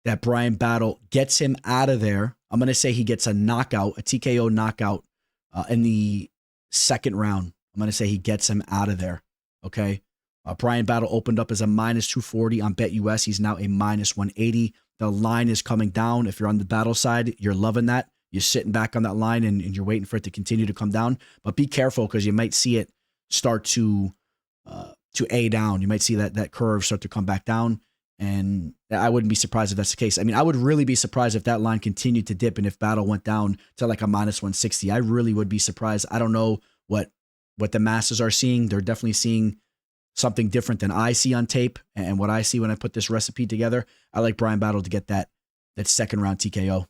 that Bryan Battle gets him out of there. I'm going to say he gets a knockout, a TKO knockout in the second round. I'm going to say he gets him out of there. Okay. Bryan Battle opened up as a -240 on BetUS. He's now a -180. The line is coming down. If you're on the Battle side, you're loving that. You're sitting back on that line and you're waiting for it to continue to come down. But be careful because you might see it start to A down. You might see that curve start to come back down. And I wouldn't be surprised if that's the case. I mean, I would really be surprised if that line continued to dip and if Battle went down to like a -160. I really would be surprised. I don't know what the masses are seeing. They're definitely seeing something different than I see on tape and what I see when I put this recipe together. I like Bryan Battle to get that second round TKO.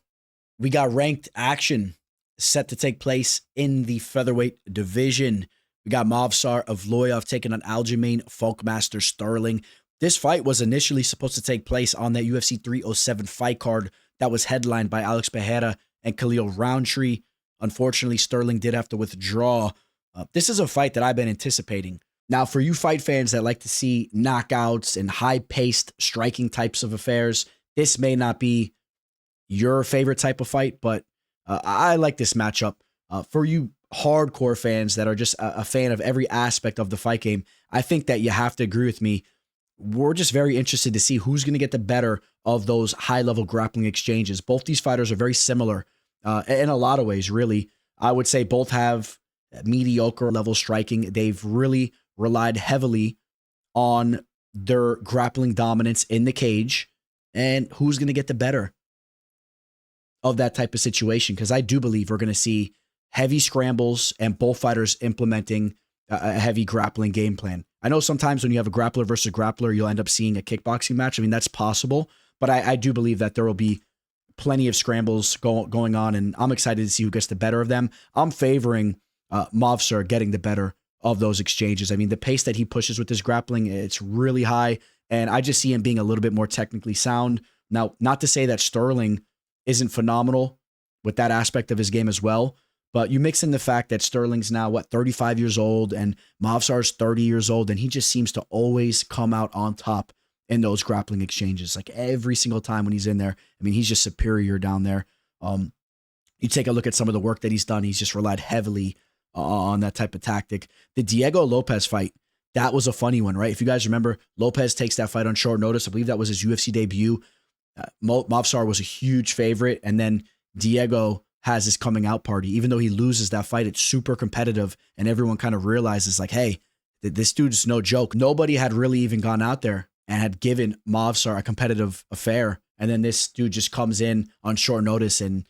We got ranked action set to take place in the featherweight division. We got Movsar Evloev taking on Aljamain Folkmaster Sterling. This fight was initially supposed to take place on that UFC 307 fight card that was headlined by Alex Pereira and Khalil Roundtree. Unfortunately, Sterling did have to withdraw. This is a fight that I've been anticipating. Now, for you fight fans that like to see knockouts and high-paced striking types of affairs, this may not be your favorite type of fight, but I like this matchup. For you hardcore fans that are just a fan of every aspect of the fight game, I think that you have to agree with me. We're just very interested to see who's going to get the better of those high-level grappling exchanges. Both these fighters are very similar in a lot of ways, really. I would say both have mediocre level striking. They've really relied heavily on their grappling dominance in the cage, and who's going to get the better of that type of situation. Because I do believe we're going to see heavy scrambles and both fighters implementing a heavy grappling game plan. I know sometimes when you have a grappler versus grappler, you'll end up seeing a kickboxing match. I mean, that's possible, but I do believe that there will be plenty of scrambles going on, and I'm excited to see who gets the better of them. I'm favoring Movsar getting the better of those exchanges. I mean, the pace that he pushes with his grappling, it's really high. And I just see him being a little bit more technically sound. Now, not to say that Sterling isn't phenomenal with that aspect of his game as well, but you mix in the fact that Sterling's now, 35 years old, and Movsar's 30 years old, and he just seems to always come out on top in those grappling exchanges. Like every single time when he's in there, I mean, he's just superior down there. You take a look at some of the work that he's done. He's just relied heavily on that type of tactic. The Diego Lopez fight, that was a funny one, right? If you guys remember, Lopez takes that fight on short notice. I believe that was his UFC debut. Movsar was a huge favorite, and then Diego has his coming out party. Even though he loses that fight, it's super competitive, and everyone kind of realizes like, hey, this dude's no joke. Nobody had really even gone out there and had given Movsar a competitive affair, and then this dude just comes in on short notice and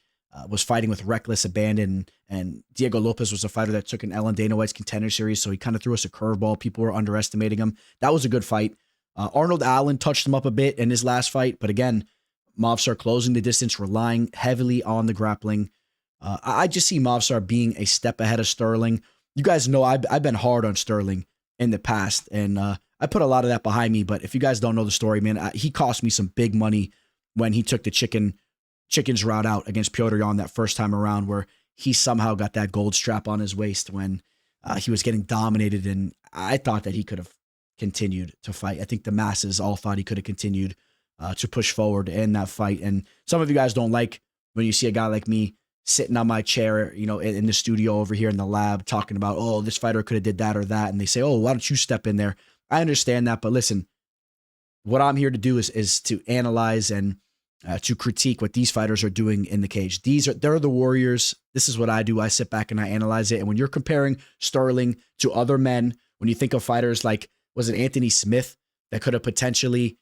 was fighting with reckless abandon. And Diego Lopez was a fighter that took an L in Dana White's Contender Series, so he kind of threw us a curveball. People were underestimating him. That was a good fight. Arnold Allen touched him up a bit in his last fight, but again, Movsar closing the distance, relying heavily on the grappling. I just see Movsar being a step ahead of Sterling. You guys know I've been hard on Sterling in the past, and I put a lot of that behind me, but if you guys don't know the story, man, he cost me some big money when he took the chicken's route out against Piotr Yan that first time around, where he somehow got that gold strap on his waist when he was getting dominated, and I thought that he could have continued to fight. I think the masses all thought he could have continued to push forward in that fight. And some of you guys don't like when you see a guy like me sitting on my chair, in the studio over here in the lab talking about, oh, this fighter could have did that or that. And they say, oh, why don't you step in there? I understand that. But listen, what I'm here to do is to analyze and to critique what these fighters are doing in the cage. They're the warriors. This is what I do. I sit back and I analyze it. And when you're comparing Sterling to other men, when you think of fighters like, was it Anthony Smith that could have potentially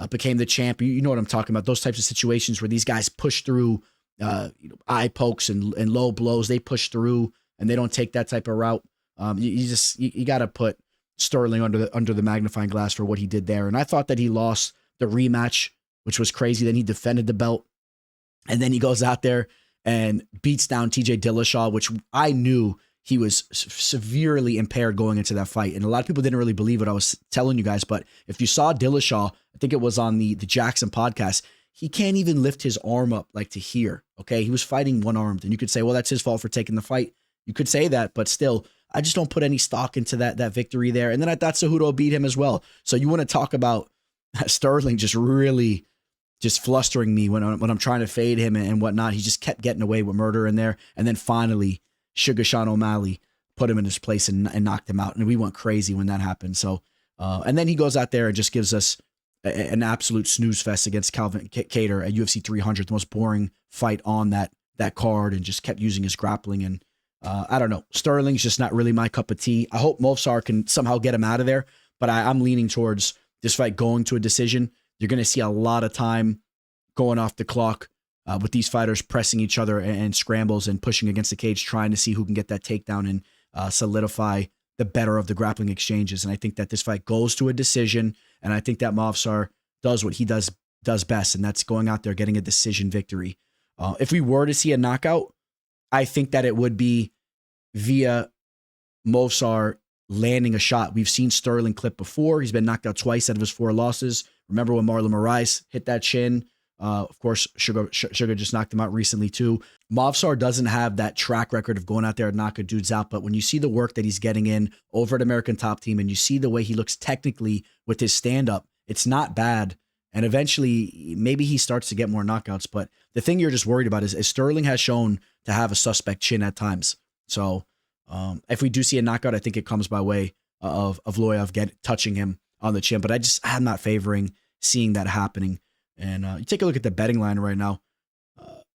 became the champ? You know what I'm talking about. Those types of situations where these guys push through eye pokes and low blows. They push through and they don't take that type of route. You got to put Sterling under the magnifying glass for what he did there. And I thought that he lost the rematch, which was crazy. Then he defended the belt, and then he goes out there and beats down TJ Dillashaw, which I knew he was severely impaired going into that fight. And a lot of people didn't really believe what I was telling you guys. But if you saw Dillashaw, I think it was on the Jackson podcast, he can't even lift his arm up like to here. Okay. He was fighting one-armed, and you could say, well, that's his fault for taking the fight. You could say that, but still, I just don't put any stock into that victory there. And then I thought Cejudo beat him as well. So you want to talk about Sterling just really just flustering me when I'm trying to fade him and whatnot. He just kept getting away with murder in there. And then finally, Sugar Sean O'Malley put him in his place and knocked him out. And we went crazy when that happened. So, and then he goes out there and just gives us an absolute snooze fest against Calvin Kattar at UFC 300, the most boring fight on that card, and just kept using his grappling. And I don't know, Sterling's just not really my cup of tea. I hope Movsar can somehow get him out of there, but I'm leaning towards this fight going to a decision. You're going to see a lot of time going off the clock with these fighters pressing each other and scrambles and pushing against the cage, trying to see who can get that takedown and solidify the better of the grappling exchanges. And I think that this fight goes to a decision, and I think that Movsar does what he does best, and that's going out there, getting a decision victory. If we were to see a knockout, I think that it would be via Movsar landing a shot. We've seen Sterling clip before. He's been knocked out twice out of his 4 losses. Remember when Marlon Moraes hit that chin? Of course, Sugar just knocked him out recently too. Movsar doesn't have that track record of going out there and knocking dudes out, but when you see the work that he's getting in over at American Top Team, and you see the way he looks technically with his stand-up, it's not bad. And eventually, maybe he starts to get more knockouts. But the thing you're just worried about is Sterling has shown to have a suspect chin at times. So if we do see a knockout, I think it comes by way of Evloev touching him on the chin. But I'm not favoring seeing that happening. And you take a look at the betting line right now.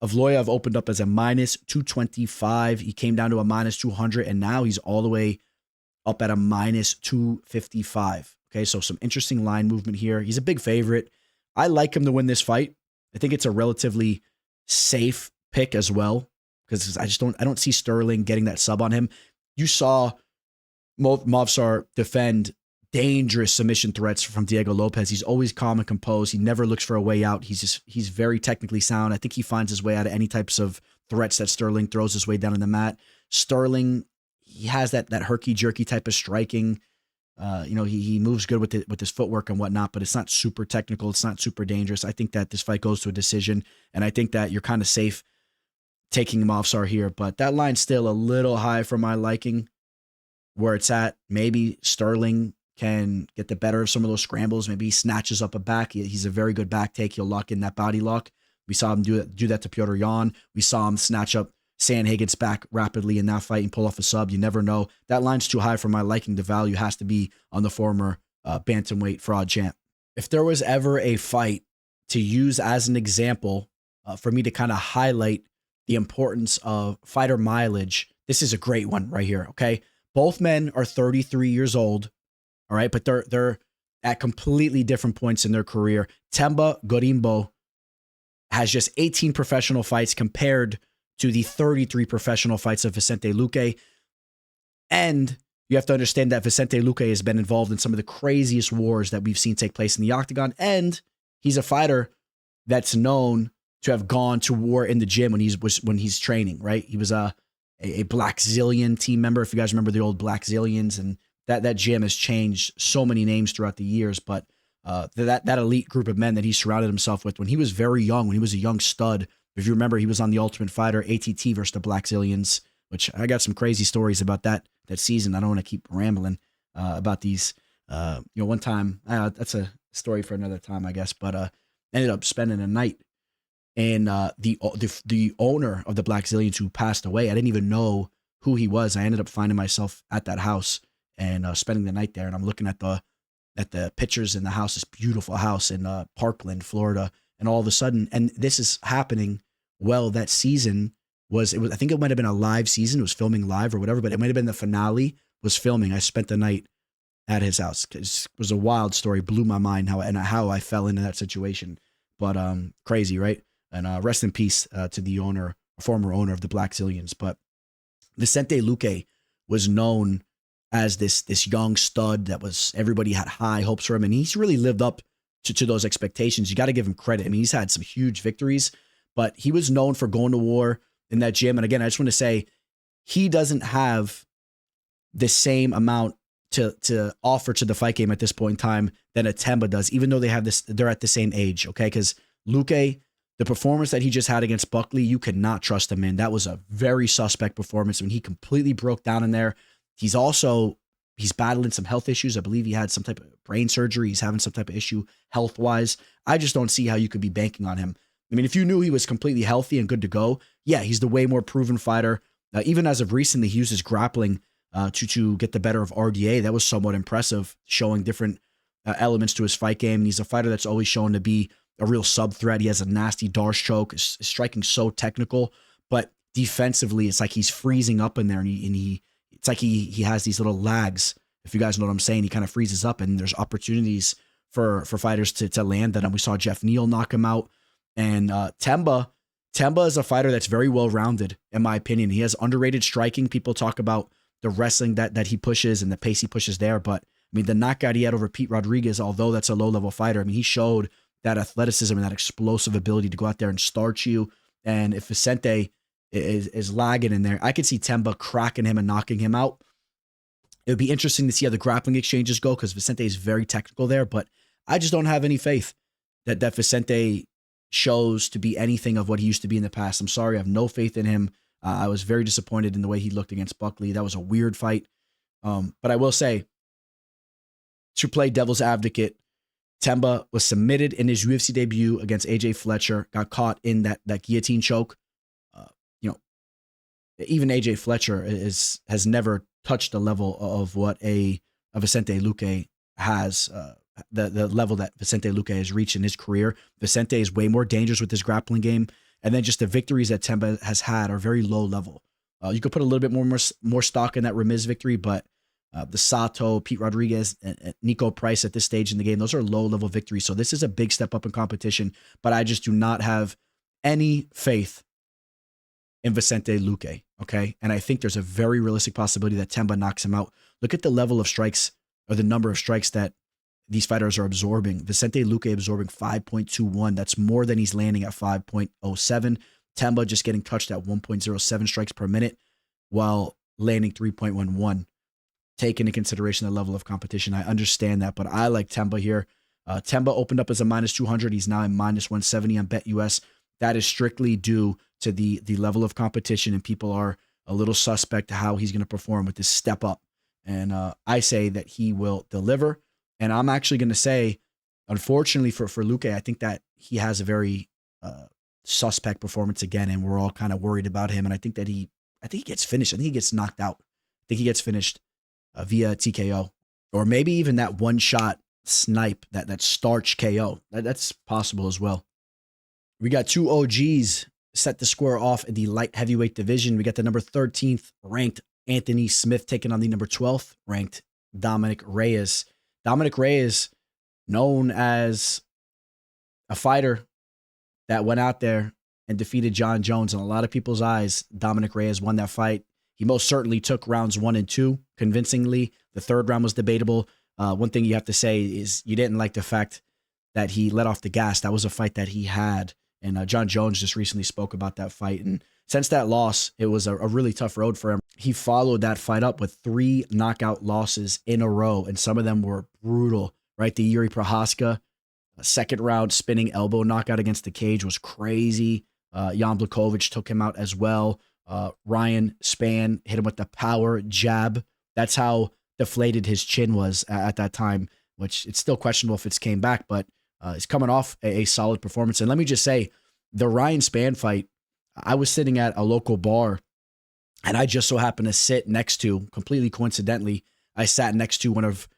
Evloev opened up as a minus 225. He came down to a minus 200, and now he's all the way up at a minus 255. Okay, so some interesting line movement here. He's a big favorite. I like him to win this fight. I think it's a relatively safe pick as well, because I don't see Sterling getting that sub on him. You saw Movsar defend dangerous submission threats from Diego Lopez. He's always calm and composed. He never looks for a way out. He's very technically sound. I think he finds his way out of any types of threats that Sterling throws his way down in the mat. Sterling, he has that herky-jerky type of striking. He moves good with his footwork and whatnot, but it's not super technical. It's not super dangerous. I think that this fight goes to a decision, and I think that you're kind of safe taking Movsar here, but that line's still a little high for my liking where it's at. Maybe Sterling can get the better of some of those scrambles. Maybe he snatches up a back. He's a very good back take. He'll lock in that body lock. We saw him do that to Petr Yan. We saw him snatch up Sandhagen's back rapidly in that fight and pull off a sub. You never know. That line's too high for my liking. The value has to be on the former bantamweight fraud champ. If there was ever a fight to use as an example for me to kind of highlight the importance of fighter mileage, this is a great one right here, okay? Both men are 33 years old, all right? But they're at completely different points in their career. Themba Gorimbo has just 18 professional fights compared to the 33 professional fights of Vicente Luque. And you have to understand that Vicente Luque has been involved in some of the craziest wars that we've seen take place in the octagon. And he's a fighter that's known to have gone to war in the gym when he's training, right? He was a Black Zillion team member. If you guys remember the old Black Zillions, and that gym has changed so many names throughout the years. But that elite group of men that he surrounded himself with when he was very young, when he was a young stud, if you remember, he was on the Ultimate Fighter ATT versus the Black Zillions, which I got some crazy stories about that season. I don't want to keep rambling about these. One time, that's a story for another time, I guess. But ended up spending a night. And the owner of the Black Zillions, who passed away, I didn't even know who he was. I ended up finding myself at that house and spending the night there. And I'm looking at the pictures in the house, this beautiful house in Parkland, Florida. And all of a sudden, and this is happening that season I think it might have been a live season. It was filming live or whatever, but it might have been the finale was filming. I spent the night at his house. It was a wild story, blew my mind how I fell into that situation. But crazy, right? And rest in peace to the former owner of the Black Zillions. But Vicente Luque was known as this young stud that everybody had high hopes for him. And he's really lived up to those expectations. You got to give him credit. I mean, he's had some huge victories, but he was known for going to war in that gym. And again, I just want to say he doesn't have the same amount to offer to the fight game at this point in time than a Themba does, even though they're at the same age, okay? Because Luque, the performance that he just had against Buckley, you could not trust him in. That was a very suspect performance when he completely broke down in there. He's battling some health issues. I believe he had some type of brain surgery. He's having some type of issue health-wise. I just don't see how you could be banking on him. I mean, if you knew he was completely healthy and good to go, yeah, he's the way more proven fighter. Even as of recently, he used his grappling to get the better of RDA. That was somewhat impressive, showing different elements to his fight game. And he's a fighter that's always shown to be a real sub-threat. He has a nasty Darce choke. His striking so technical, but defensively, it's like he's freezing up in there, and it's like he has these little lags. If you guys know what I'm saying, he kind of freezes up, and there's opportunities for fighters to land that. And we saw Jeff Neal knock him out. And Themba is a fighter that's very well-rounded, in my opinion. He has underrated striking. People talk about the wrestling that he pushes and the pace he pushes there. But, I mean, the knockout he had over Pete Rodriguez, although that's a low-level fighter, I mean, he showed that athleticism and that explosive ability to go out there and starch you. And if Vicente is lagging in there, I could see Themba cracking him and knocking him out. It would be interesting to see how the grappling exchanges go, because Vicente is very technical there, but I just don't have any faith that Vicente shows to be anything of what he used to be in the past. I'm sorry, I have no faith in him. I was very disappointed in the way he looked against Buckley. That was a weird fight. But I will say, to play devil's advocate, Themba was submitted in his UFC debut against AJ Fletcher, got caught in that guillotine choke. Even AJ Fletcher has never touched the level of what a Vicente Luque has, the level that Vicente Luque has reached in his career. Vicente is way more dangerous with his grappling game. And then just the victories that Themba has had are very low level. You could put a little bit more stock in that Ramiz victory, but the Sato, Pete Rodriguez, and Nico Price at this stage in the game, those are low-level victories. So this is a big step up in competition, but I just do not have any faith in Vicente Luque, okay? And I think there's a very realistic possibility that Themba knocks him out. Look at the level of strikes, or the number of strikes that these fighters are absorbing. Vicente Luque absorbing 5.21. That's more than he's landing at 5.07. Themba just getting touched at 1.07 strikes per minute, while landing 3.11. Take into consideration the level of competition. I understand that, but I like Themba here. Themba opened up as a minus 200. He's now a minus 170 on BetUS. That is strictly due to the level of competition, and people are a little suspect to how he's going to perform with this step up. And I say that he will deliver. And I'm actually going to say, unfortunately for Luque, I think that he has a very suspect performance again, and we're all kind of worried about him. And I think he gets finished. I think he gets knocked out. I think he gets finished via TKO, or maybe even that one shot snipe, that starch KO. That's possible as well. We got two OGs set to square off in the light heavyweight division. We got the number 13th ranked Anthony Smith taking on the number 12th ranked Dominick Reyes. Dominick Reyes, known as a fighter that went out there and defeated John Jones. In a lot of people's eyes, Dominick Reyes won that fight. He most certainly took rounds 1 and 2 convincingly. The third round was debatable. One thing you have to say is you didn't like the fact that he let off the gas. That was a fight that he had. And John Jones just recently spoke about that fight. And since that loss, it was a really tough road for him. He followed that fight up with 3 knockout losses in a row, and some of them were brutal, right? The Yuri Prohaska second round spinning elbow knockout against the cage was crazy. Jan Blachowicz took him out as well. Ryan Spann hit him with the power jab. That's how deflated his chin was at that time, which it's still questionable if it's came back, but he's coming off a solid performance. And let me just say, the Ryan Spann fight, I was sitting at a local bar, and I just so happened to sit next to, completely coincidentally, I sat next to one of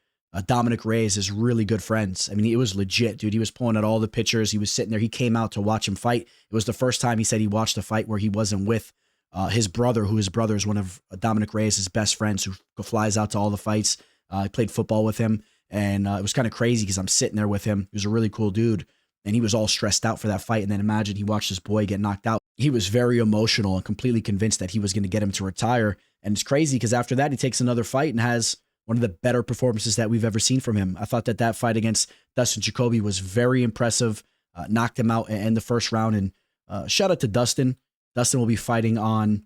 Dominick Reyes' really good friends. I mean, it was legit, dude. He was pulling out all the pictures. He was sitting there. He came out to watch him fight. It was the first time he said he watched a fight where he wasn't with his brother, who his brother is one of Dominick Reyes' best friends, who flies out to all the fights. I played football with him, and it was kind of crazy because I'm sitting there with him. He was a really cool dude, and he was all stressed out for that fight. And then imagine he watched his boy get knocked out. He was very emotional and completely convinced that he was going to get him to retire. And it's crazy because after that, he takes another fight and has one of the better performances that we've ever seen from him. I thought that fight against Dustin Jacoby was very impressive. Knocked him out in the first round. And shout out to Dustin. Dustin will be fighting on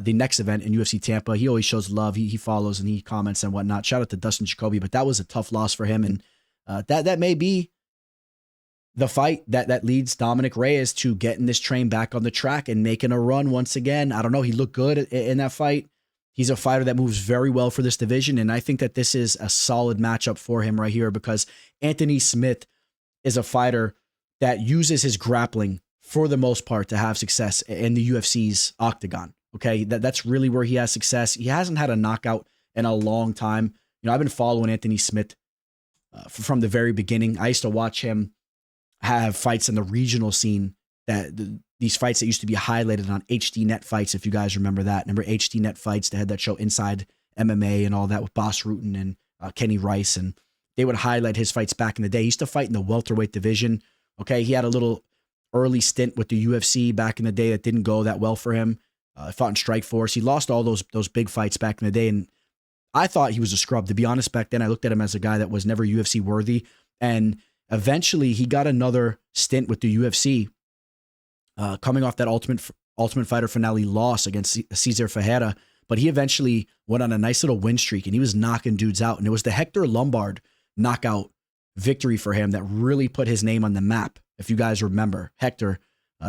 the next event in UFC Tampa. He always shows love. He follows and he comments and whatnot. Shout out to Dustin Jacoby. But that was a tough loss for him. And that may be the fight that leads Dominick Reyes to getting this train back on the track and making a run once again. I don't know. He looked good in that fight. He's a fighter that moves very well for this division, and I think that this is a solid matchup for him right here because Anthony Smith is a fighter that uses his grappling for the most part to have success in the UFC's octagon. Okay, that's really where he has success. He hasn't had a knockout in a long time. You know, I've been following Anthony Smith from the very beginning. I used to watch him have fights in the regional scene, these fights that used to be highlighted on HD Net Fights, if you guys remember that. Remember HD Net Fights? They had that show Inside MMA and all that with Boss Rutan and Kenny Rice, and they would highlight his fights back in the day. He used to fight in the welterweight division. Okay, he had a little early stint with the UFC back in the day that didn't go that well for him. Fought in Strikeforce. He lost all those big fights back in the day, and I thought he was a scrub. To be honest, back then I looked at him as a guy that was never UFC worthy, and eventually he got another stint with the UFC. Coming off that Ultimate Fighter finale loss against Cesar Ferreira, but he eventually went on a nice little win streak and he was knocking dudes out. And it was the Hector Lombard knockout victory for him that really put his name on the map. If you guys remember Hector,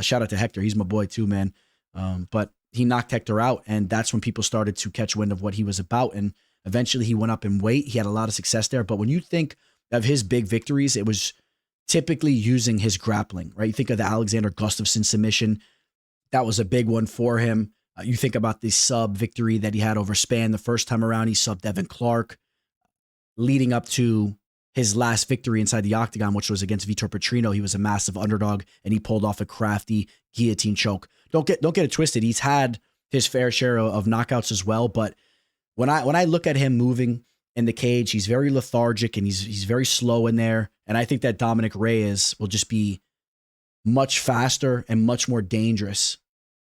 shout out to Hector. He's my boy too, man. But he knocked Hector out, and that's when people started to catch wind of what he was about. And eventually he went up in weight. He had a lot of success there. But when you think of his big victories, it was typically using his grappling, right? You think of the Alexander Gustafsson submission. That was a big one for him. You think about the sub victory that he had over Spann the first time around. He subbed Devin Clark, leading up to his last victory inside the octagon, which was against Vitor Petrino. He was a massive underdog, and he pulled off a crafty guillotine choke. Don't get it twisted. He's had his fair share of knockouts as well, but when I look at him moving in the cage, he's very lethargic and he's very slow in there. And I think that Dominick Reyes will just be much faster and much more dangerous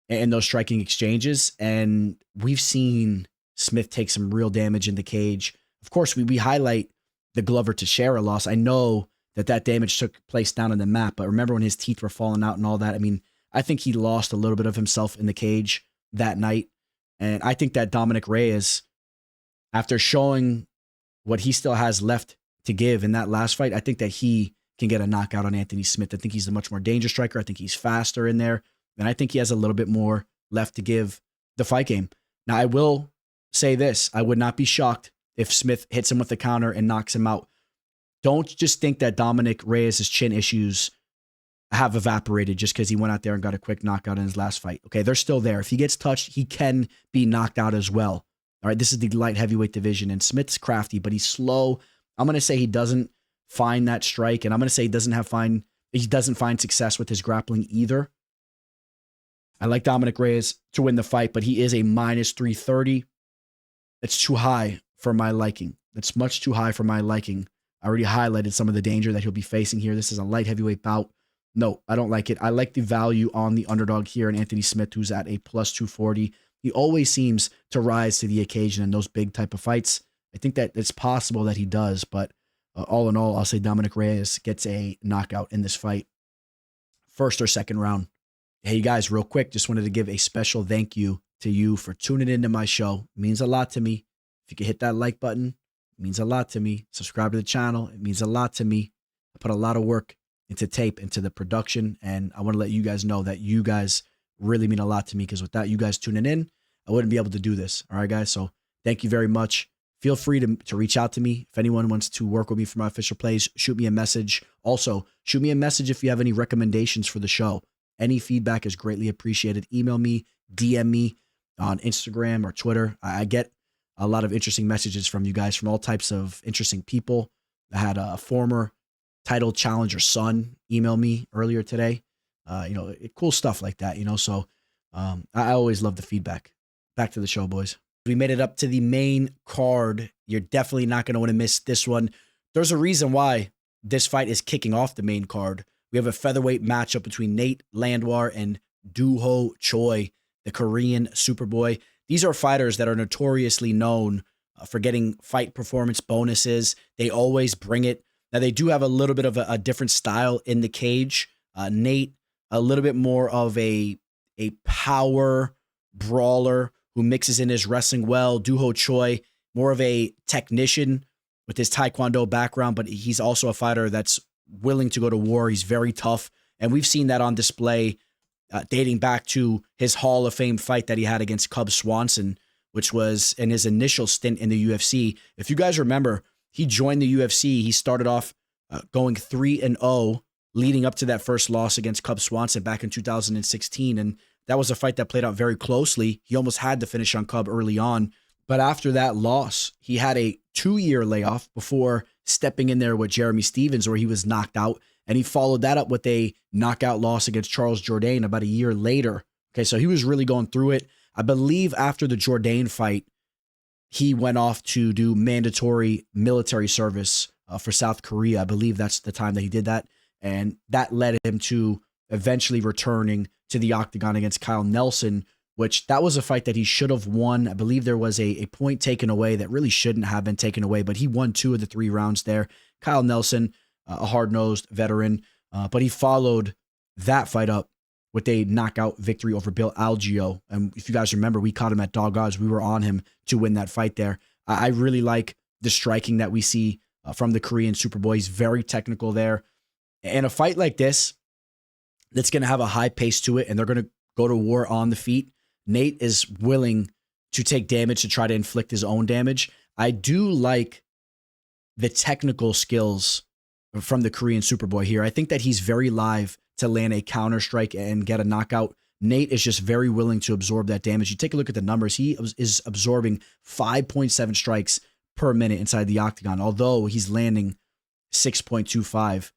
in those striking exchanges. And we've seen Smith take some real damage in the cage. Of course, we highlight the Glover Teixeira loss. I know that damage took place down on the map, but remember when his teeth were falling out and all that? I mean, I think he lost a little bit of himself in the cage that night. And I think that Dominick Reyes, after showing what he still has left to give in that last fight, I think that he can get a knockout on Anthony Smith. I think he's a much more dangerous striker. I think he's faster in there. And I think he has a little bit more left to give the fight game. Now, I will say this. I would not be shocked if Smith hits him with a counter and knocks him out. Don't just think that Dominick Reyes' chin issues have evaporated just because he went out there and got a quick knockout in his last fight. Okay, they're still there. If he gets touched, he can be knocked out as well. All right, this is the light heavyweight division, and Smith's crafty, but he's slow. I'm going to say he doesn't find that strike, and I'm going to say he doesn't find success with his grappling either. I like Dominick Reyes to win the fight, but he is a minus 330. That's too high for my liking. That's much too high for my liking. I already highlighted some of the danger that he'll be facing here. This is a light heavyweight bout. No, I don't like it. I like the value on the underdog here in Anthony Smith, who's at a plus 240. He always seems to rise to the occasion in those big type of fights. I think that it's possible that he does, but all in all, I'll say Dominick Reyes gets a knockout in this fight. First or second round. Hey guys, real quick, just wanted to give a special thank you to you for tuning into my show. It means a lot to me. If you could hit that like button, it means a lot to me. Subscribe to the channel. It means a lot to me. I put a lot of work into tape, into the production, and I want to let you guys know that you guys really mean a lot to me, because without you guys tuning in, I wouldn't be able to do this. All right, guys? So thank you very much. Feel free to reach out to me. If anyone wants to work with me for my official plays, shoot me a message. Also, shoot me a message if you have any recommendations for the show. Any feedback is greatly appreciated. Email me, DM me on Instagram or Twitter. I get a lot of interesting messages from you guys, from all types of interesting people. I had a former title challenger son email me earlier today. Cool stuff like that, so I always love the feedback. Back to the show, boys. We made it up to the main card. You're definitely not going to want to miss this one. There's a reason why this fight is kicking off the main card. We have a featherweight matchup between Nate Landwehr and Choi, the Korean Superboy. These are fighters that are notoriously known for getting fight performance bonuses. They always bring it. Now, they do have a little bit of a different style in the cage. Nate, a little bit more of a power brawler who mixes in his wrestling well. Choi, more of a technician with his Taekwondo background, but he's also a fighter that's willing to go to war. He's very tough, and we've seen that on display dating back to his Hall of Fame fight that he had against Cub Swanson, which was in his initial stint in the UFC. If you guys remember, he joined the UFC. He started off going 3-0, leading up to that first loss against Cub Swanson back in 2016, and that was a fight that played out very closely. He almost had to finish on Cub early on, but after that loss, he had a 2-year layoff before stepping in there with Jeremy Stevens, where he was knocked out, and he followed that up with a knockout loss against Charles Jourdain about a year later. Okay, so he was really going through it. I believe after the Jourdain fight, he went off to do mandatory military service for South Korea. I believe that's the time that he did that, and that led him to eventually returning to the octagon against Kyle Nelson, which that was a fight that he should have won. I believe there was a point taken away that really shouldn't have been taken away, but he won 2 of the 3 rounds there. Kyle Nelson, a hard-nosed veteran, but he followed that fight up with a knockout victory over Bill Algeo. And if you guys remember, we caught him at dog odds. We were on him to win that fight there. I really like the striking that we see from the Korean Superboy. He's very technical there. And a fight like this, that's going to have a high pace to it, and they're going to go to war on the feet. Nate is willing to take damage to try to inflict his own damage. I do like the technical skills from the Korean Superboy here. I think that he's very live to land a counter strike and get a knockout. Nate is just very willing to absorb that damage. You take a look at the numbers. He is absorbing 5.7 strikes per minute inside the octagon, although he's landing 6.25.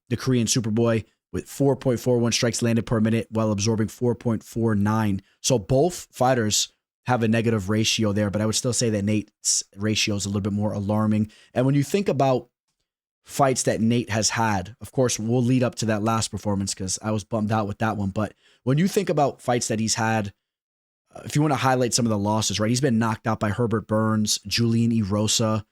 The Korean Superboy with 4.41 strikes landed per minute while absorbing 4.49. So both fighters have a negative ratio there, but I would still say that Nate's ratio is a little bit more alarming. And when you think about fights that Nate has had, of course, we'll lead up to that last performance because I was bummed out with that one. But when you think about fights that he's had, if you want to highlight some of the losses, right? He's been knocked out by Herbert Burns, Julian Erosa,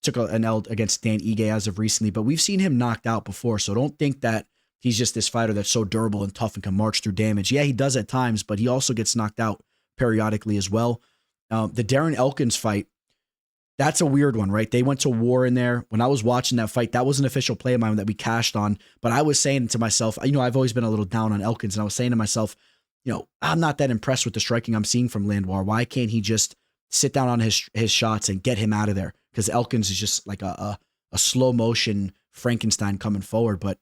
took an L against Dan Ige as of recently, but we've seen him knocked out before. So don't think that he's just this fighter that's so durable and tough and can march through damage. Yeah, he does at times, but he also gets knocked out periodically as well. The Darren Elkins fight, that's a weird one, right? They went to war in there. When I was watching that fight, that was an official play of mine that we cashed on. But I was saying to myself, I've always been a little down on Elkins, and I was saying to myself, I'm not that impressed with the striking I'm seeing from Landwehr. Why can't he just sit down on his shots and get him out of there? Because Elkins is just like a slow motion Frankenstein coming forward. But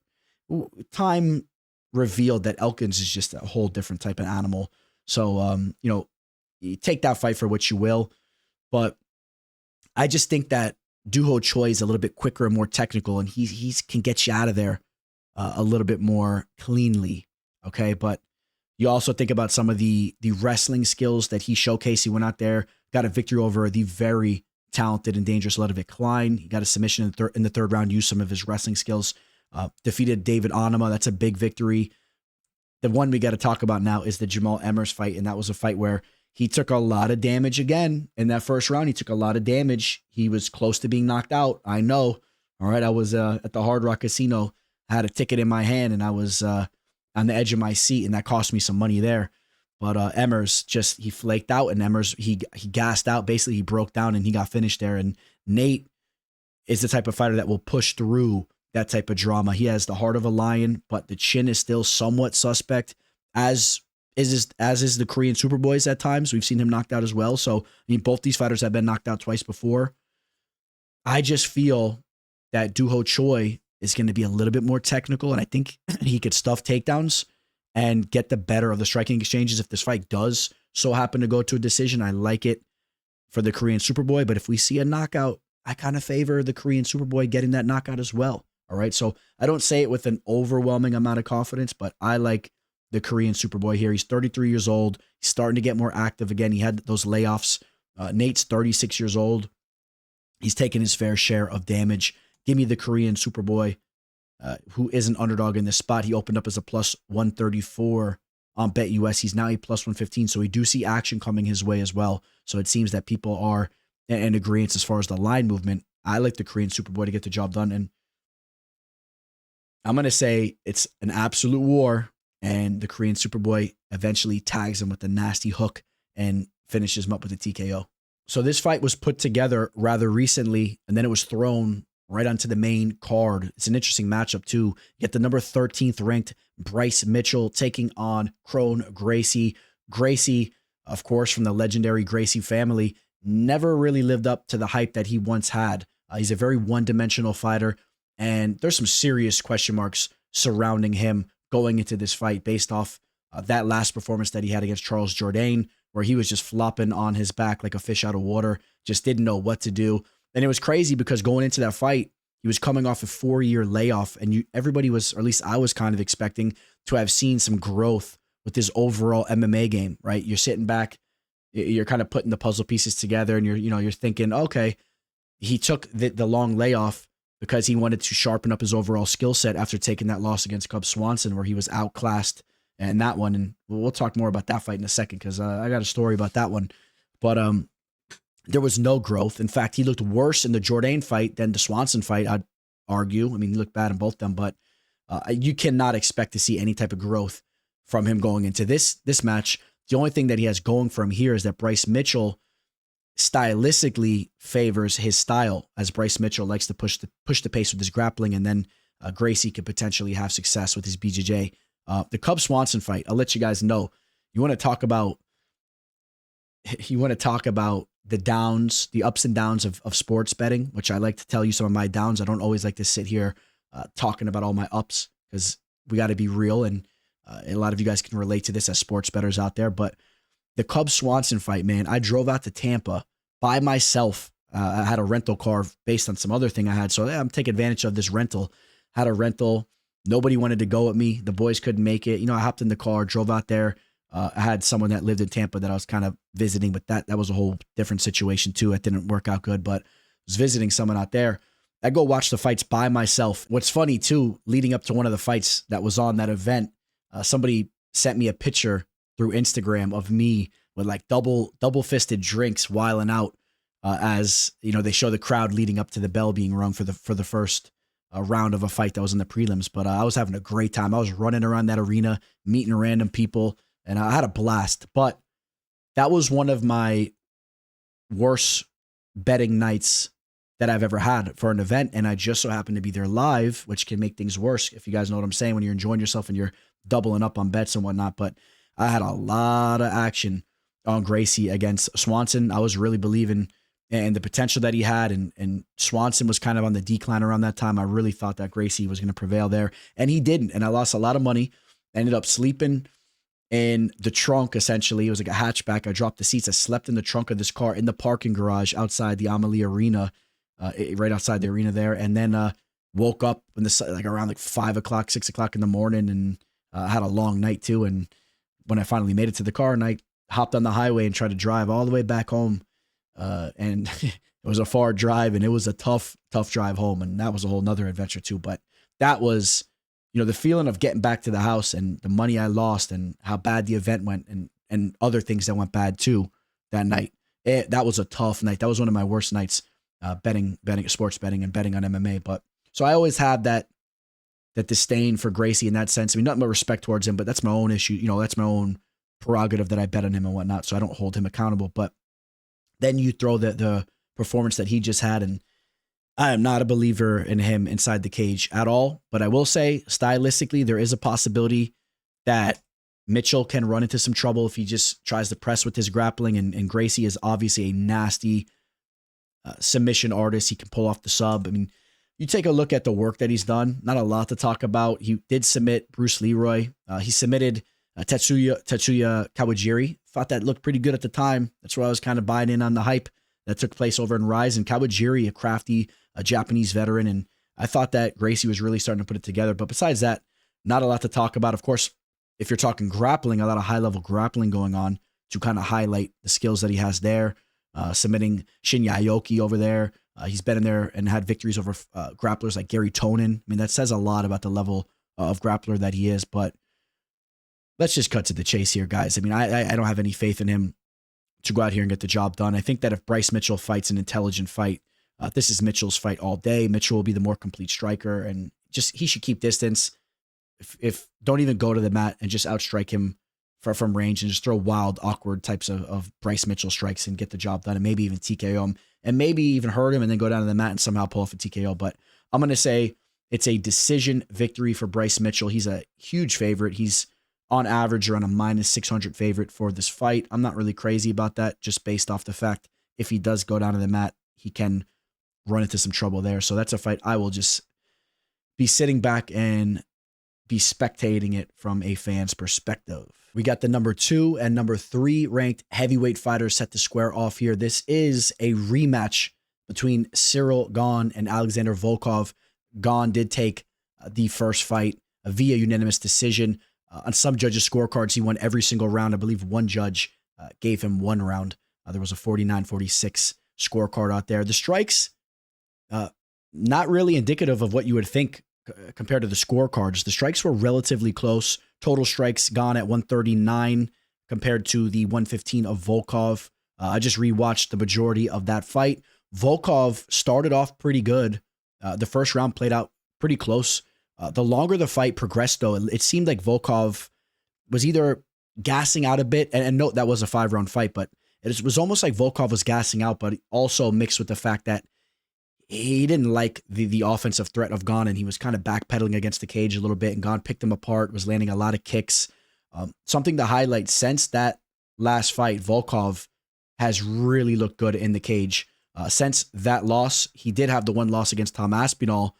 time revealed that Elkins is just a whole different type of animal. So, you take that fight for what you will. But I just think that Duho Choi is a little bit quicker and more technical, and he can get you out of there a little bit more cleanly. Okay, but you also think about some of the wrestling skills that he showcased. He went out there, got a victory over the very talented and dangerous Ludwig Klein. He got a submission in the third round, used some of his wrestling skills, defeated David Onama. That's a big victory. The one we got to talk about now is the Jamal Emmers fight, and that was a fight where he took a lot of damage again in that first round. He took a lot of damage. He was close to being knocked out. I know. All right, I was at the Hard Rock Casino. I had a ticket in my hand, and I was on the edge of my seat, and that cost me some money there. But Emmers he flaked out, and Emmers, he gassed out. Basically, he broke down, and he got finished there. And Nate is the type of fighter that will push through that type of drama. He has the heart of a lion, but the chin is still somewhat suspect, as is the Korean Superboys at times. We've seen him knocked out as well. So, both these fighters have been knocked out twice before. I just feel that Duho Choi is going to be a little bit more technical, and I think he could stuff takedowns and get the better of the striking exchanges. If this fight does so happen to go to a decision, I like it for the Korean Superboy. But if we see a knockout, I kind of favor the Korean Superboy getting that knockout as well. All right, so I don't say it with an overwhelming amount of confidence, but I like the Korean Superboy here. He's 33 years old. He's starting to get more active again. He had those layoffs. Nate's 36 years old. He's taken his fair share of damage. Give me the Korean Superboy, who is an underdog in this spot. He opened up as a plus 134 on BetUS. He's now a plus 115, so we do see action coming his way as well. So it seems that people are in agreement as far as the line movement. I like the Korean Superboy to get the job done, and I'm going to say it's an absolute war, and the Korean Superboy eventually tags him with a nasty hook and finishes him up with a TKO. So this fight was put together rather recently, and then it was thrown right onto the main card. It's an interesting matchup too. You get the number 13th ranked Bryce Mitchell taking on Kron Gracie. Gracie, of course, from the legendary Gracie family, never really lived up to the hype that he once had. He's a very one-dimensional fighter, and there's some serious question marks surrounding him going into this fight based off that last performance that he had against Charles Jourdain, where he was just flopping on his back like a fish out of water, just didn't know what to do. And it was crazy because going into that fight, he was coming off a 4-year layoff, and everybody was, or at least I was kind of expecting to have seen some growth with his overall MMA game, right? You're sitting back, you're kind of putting the puzzle pieces together, and you're thinking, okay, he took the long layoff because he wanted to sharpen up his overall skill set after taking that loss against Cub Swanson, where he was outclassed in that one. And we'll talk more about that fight in a second because I got a story about that one. But there was no growth. In fact, he looked worse in the Jourdain fight than the Swanson fight, I'd argue. I mean, he looked bad in both of them, but you cannot expect to see any type of growth from him going into this match. The only thing that he has going for him here is that Bryce Mitchell stylistically favors his style, as Bryce Mitchell likes to push the pace with his grappling, and then Gracie could potentially have success with his BJJ. The Cub Swanson fight, I'll let you guys know. You want to talk about the downs, the ups and downs of sports betting, which I like to tell you some of my downs. I don't always like to sit here talking about all my ups because we got to be real, and a lot of you guys can relate to this as sports bettors out there. But the Cub Swanson fight, man, I drove out to Tampa by myself. I had a rental car based on some other thing I had. So I'm taking advantage of this rental. Had a rental. Nobody wanted to go with me. The boys couldn't make it. I hopped in the car, drove out there. I had someone that lived in Tampa that I was kind of visiting, but that was a whole different situation too. It didn't work out good, but I was visiting someone out there. I go watch the fights by myself. What's funny too, leading up to one of the fights that was on that event, somebody sent me a picture through Instagram of me with like double fisted drinks whiling out as they show the crowd leading up to the bell being rung for the first round of a fight that was in the prelims. But I was having a great time. I was running around that arena, meeting random people, and I had a blast. But that was one of my worst betting nights that I've ever had for an event. And I just so happened to be there live, which can make things worse, if you guys know what I'm saying, when you're enjoying yourself and you're doubling up on bets and whatnot. But I had a lot of action on Gracie against Swanson. I was really believing in the potential that he had, and Swanson was kind of on the decline around that time. I really thought that Gracie was going to prevail there, and he didn't. And I lost a lot of money. I ended up sleeping in the trunk, essentially. It was like a hatchback. I dropped the seats. I slept in the trunk of this car in the parking garage outside the Amalie Arena, right outside the arena there. And then woke up when around like 5 o'clock, 6 o'clock in the morning, and had a long night too. And when I finally made it to the car, and I hopped on the highway and tried to drive all the way back home, and it was a far drive, and it was a tough drive home. And that was a whole nother adventure too. But that was, the feeling of getting back to the house and the money I lost and how bad the event went, and other things that went bad too that night. That was a tough night. That was one of my worst nights, sports betting and betting on MMA. But so I always have that disdain for Gracie in that sense. I mean, nothing but respect towards him, but that's my own issue. That's my own prerogative that I bet on him and whatnot. So I don't hold him accountable. But then you throw the performance that he just had, and I am not a believer in him inside the cage at all. But I will say, stylistically, there is a possibility that Mitchell can run into some trouble if he just tries to press with his grappling. And Gracie is obviously a nasty submission artist. He can pull off the sub. I mean, you take a look at the work that he's done. Not a lot to talk about. He did submit Bruce Leroy. He submitted Tetsuya Kawajiri. Thought that looked pretty good at the time. That's why I was kind of buying in on the hype that took place over in Rise. And Kawajiri, a crafty Japanese veteran. And I thought that Gracie was really starting to put it together. But besides that, not a lot to talk about. Of course, if you're talking grappling, a lot of high-level grappling going on to kind of highlight the skills that he has there. Submitting Shinya Aoki over there. He's been in there and had victories over grapplers like Gary Tonin. I mean, that says a lot about the level of grappler that he is. But let's just cut to the chase here, guys. I mean, I don't have any faith in him to go out here and get the job done. I think that if Bryce Mitchell fights an intelligent fight, this is Mitchell's fight all day. Mitchell will be the more complete striker, and just he should keep distance. If don't even go to the mat and just outstrike him from range and just throw wild, awkward types of Bryce Mitchell strikes and get the job done, and maybe even TKO him, and maybe even hurt him and then go down to the mat and somehow pull off a TKO. But I'm going to say it's a decision victory for Bryce Mitchell. He's a huge favorite. He's on average around a -600 favorite for this fight. I'm not really crazy about that, just based off the fact if he does go down to the mat, he can run into some trouble there. So that's a fight I will just be sitting back and be spectating it from a fan's perspective. We got the number 2 and number 3 ranked heavyweight fighters set to square off here. This is a rematch between Ciryl Gane and Alexander Volkov. Gane did take the first fight via unanimous decision. On some judges' scorecards, he won every single round. I believe one judge gave him one round. There was a 49-46 scorecard out there. The strikes, not really indicative of what you would think compared to the scorecards. The strikes were relatively close. Total strikes Gane at 139 compared to the 115 of Volkov. I just rewatched the majority of that fight. Volkov started off pretty good. The first round played out pretty close. The longer the fight progressed, though, it seemed like Volkov was either gassing out a bit, and note that was a 5-round fight, but it was almost like Volkov was gassing out, but also mixed with the fact that he didn't like the offensive threat of Gane, and he was kind of backpedaling against the cage a little bit, and Gane picked him apart, was landing a lot of kicks. Something to highlight, since that last fight, Volkov has really looked good in the cage. Since that loss, he did have the one loss against Tom Aspinall,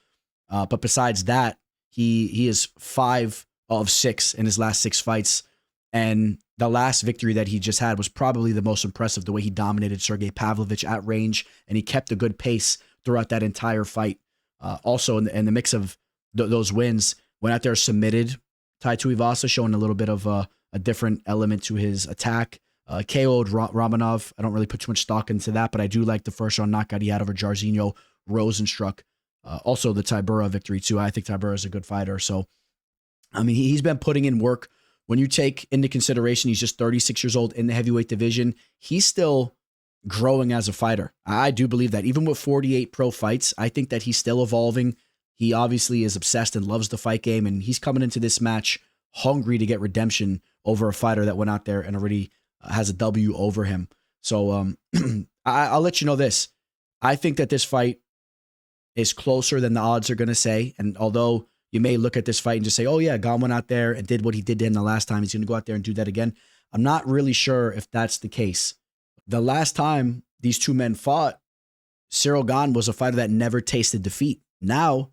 but besides that, he is 5 of 6 in his last 6 fights, and the last victory that he just had was probably the most impressive, the way he dominated Sergey Pavlovich at range, and he kept a good pace throughout that entire fight. Also, in the mix of those wins, went out there, submitted Tai Tuivasa, showing a little bit of a different element to his attack. KO'd Rakhmonov. I don't really put too much stock into that, but I do like the first round knockout he had over Jairzinho Rosenstruck. Also, the Tybura victory, too. I think Tybura is a good fighter. So, I mean, he's been putting in work. When you take into consideration he's just 36 years old in the heavyweight division, he's still growing as a fighter. I do believe that. Even with 48 pro fights, I think that he's still evolving. He obviously is obsessed and loves the fight game, and he's coming into this match hungry to get redemption over a fighter that went out there and already has a W over him. So I'll let you know this. I think that this fight is closer than the odds are going to say. And although you may look at this fight and just say, oh yeah, Gane went out there and did what he did to him the last time, he's going to go out there and do that again. I'm not really sure if that's the case. The last time these two men fought, Ciryl Gane was a fighter that never tasted defeat. Now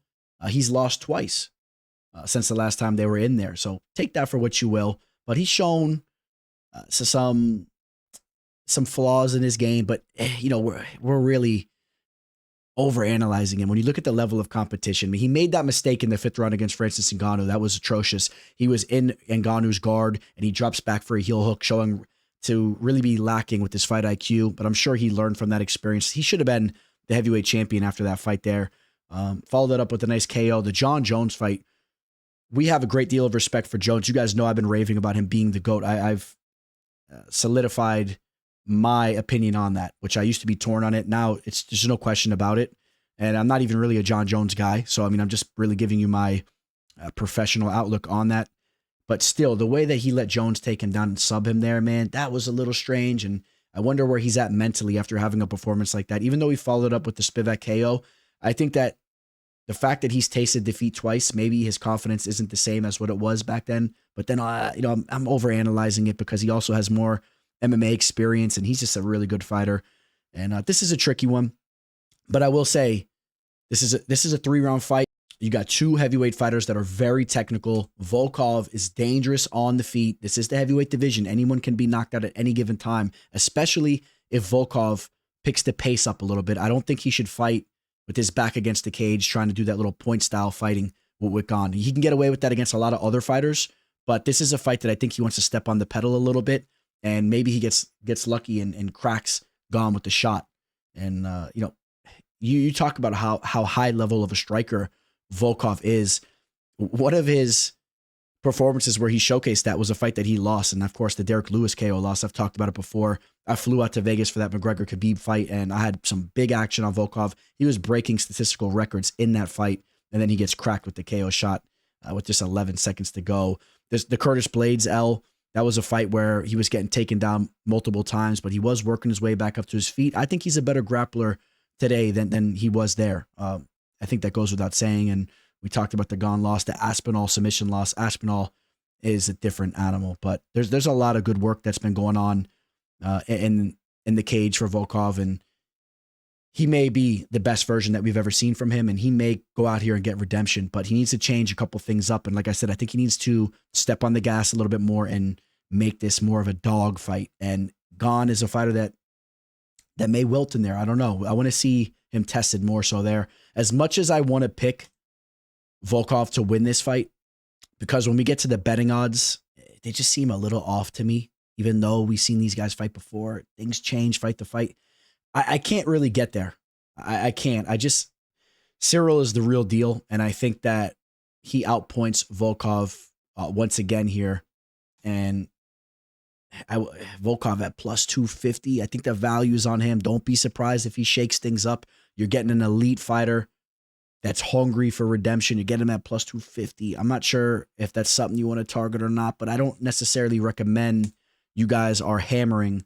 he's lost twice since the last time they were in there. So take that for what you will. But he's shown some flaws in his game. But we're really overanalyzing him. When you look at the level of competition, I mean, he made that mistake in the 5th round against Francis Ngannou. That was atrocious. He was in Ngannou's guard and he drops back for a heel hook, showing to really be lacking with his fight IQ. But I'm sure he learned from that experience. He should have been the heavyweight champion after that fight there. Followed that up with a nice KO. The Jon Jones fight, we have a great deal of respect for Jones. You guys know I've been raving about him being the GOAT. I've solidified my opinion on that, which I used to be torn on it. Now there's no question about it. And I'm not even really a Jon Jones guy. So, I mean, I'm just really giving you my professional outlook on that. But still, the way that he let Jones take him down and sub him there, man, that was a little strange. And I wonder where he's at mentally after having a performance like that. Even though he followed up with the Spivak KO, I think that the fact that he's tasted defeat twice, maybe his confidence isn't the same as what it was back then. But then, I'm overanalyzing it because he also has more MMA experience and he's just a really good fighter. And this is a tricky one. But I will say, this is a 3-round fight. You got two heavyweight fighters that are very technical. Volkov is dangerous on the feet. This is the heavyweight division. Anyone can be knocked out at any given time, especially if Volkov picks the pace up a little bit. I don't think he should fight with his back against the cage, trying to do that little point style fighting with Gane. He can get away with that against a lot of other fighters, but this is a fight that I think he wants to step on the pedal a little bit, and maybe he gets lucky and cracks Gane with the shot. And you talk about how high level of a striker Volkov is. One of his performances where he showcased that was a fight that he lost, and of course the Derek Lewis KO loss. I've talked about it before. I flew out to Vegas for that McGregor-Khabib fight, and I had some big action on Volkov. He was breaking statistical records in that fight, and then he gets cracked with the KO shot with just 11 seconds to go. The Curtis Blades L, that was a fight where he was getting taken down multiple times, but he was working his way back up to his feet. I think he's a better grappler today than he was there. I think that goes without saying. And we talked about the Gane loss, the Aspinall submission loss. Aspinall is a different animal, but there's a lot of good work that's been going on in the cage for Volkov, and he may be the best version that we've ever seen from him, and he may go out here and get redemption, but he needs to change a couple things up. And like I said, I think he needs to step on the gas a little bit more and make this more of a dog fight. And Gane is a fighter that may wilt in there. I don't know. I want to see him tested more so there. As much as I want to pick Volkov to win this fight, because when we get to the betting odds, they just seem a little off to me. Even though we've seen these guys fight before, things change fight to fight. I can't really get there. I can't. Ciryl is the real deal, and I think that he outpoints Volkov once again here. And Volkov at plus 250. I think the value's on him. Don't be surprised if he shakes things up. You're getting an elite fighter that's hungry for redemption. You get him at plus 250. I'm not sure if that's something you want to target or not, but I don't necessarily recommend you guys are hammering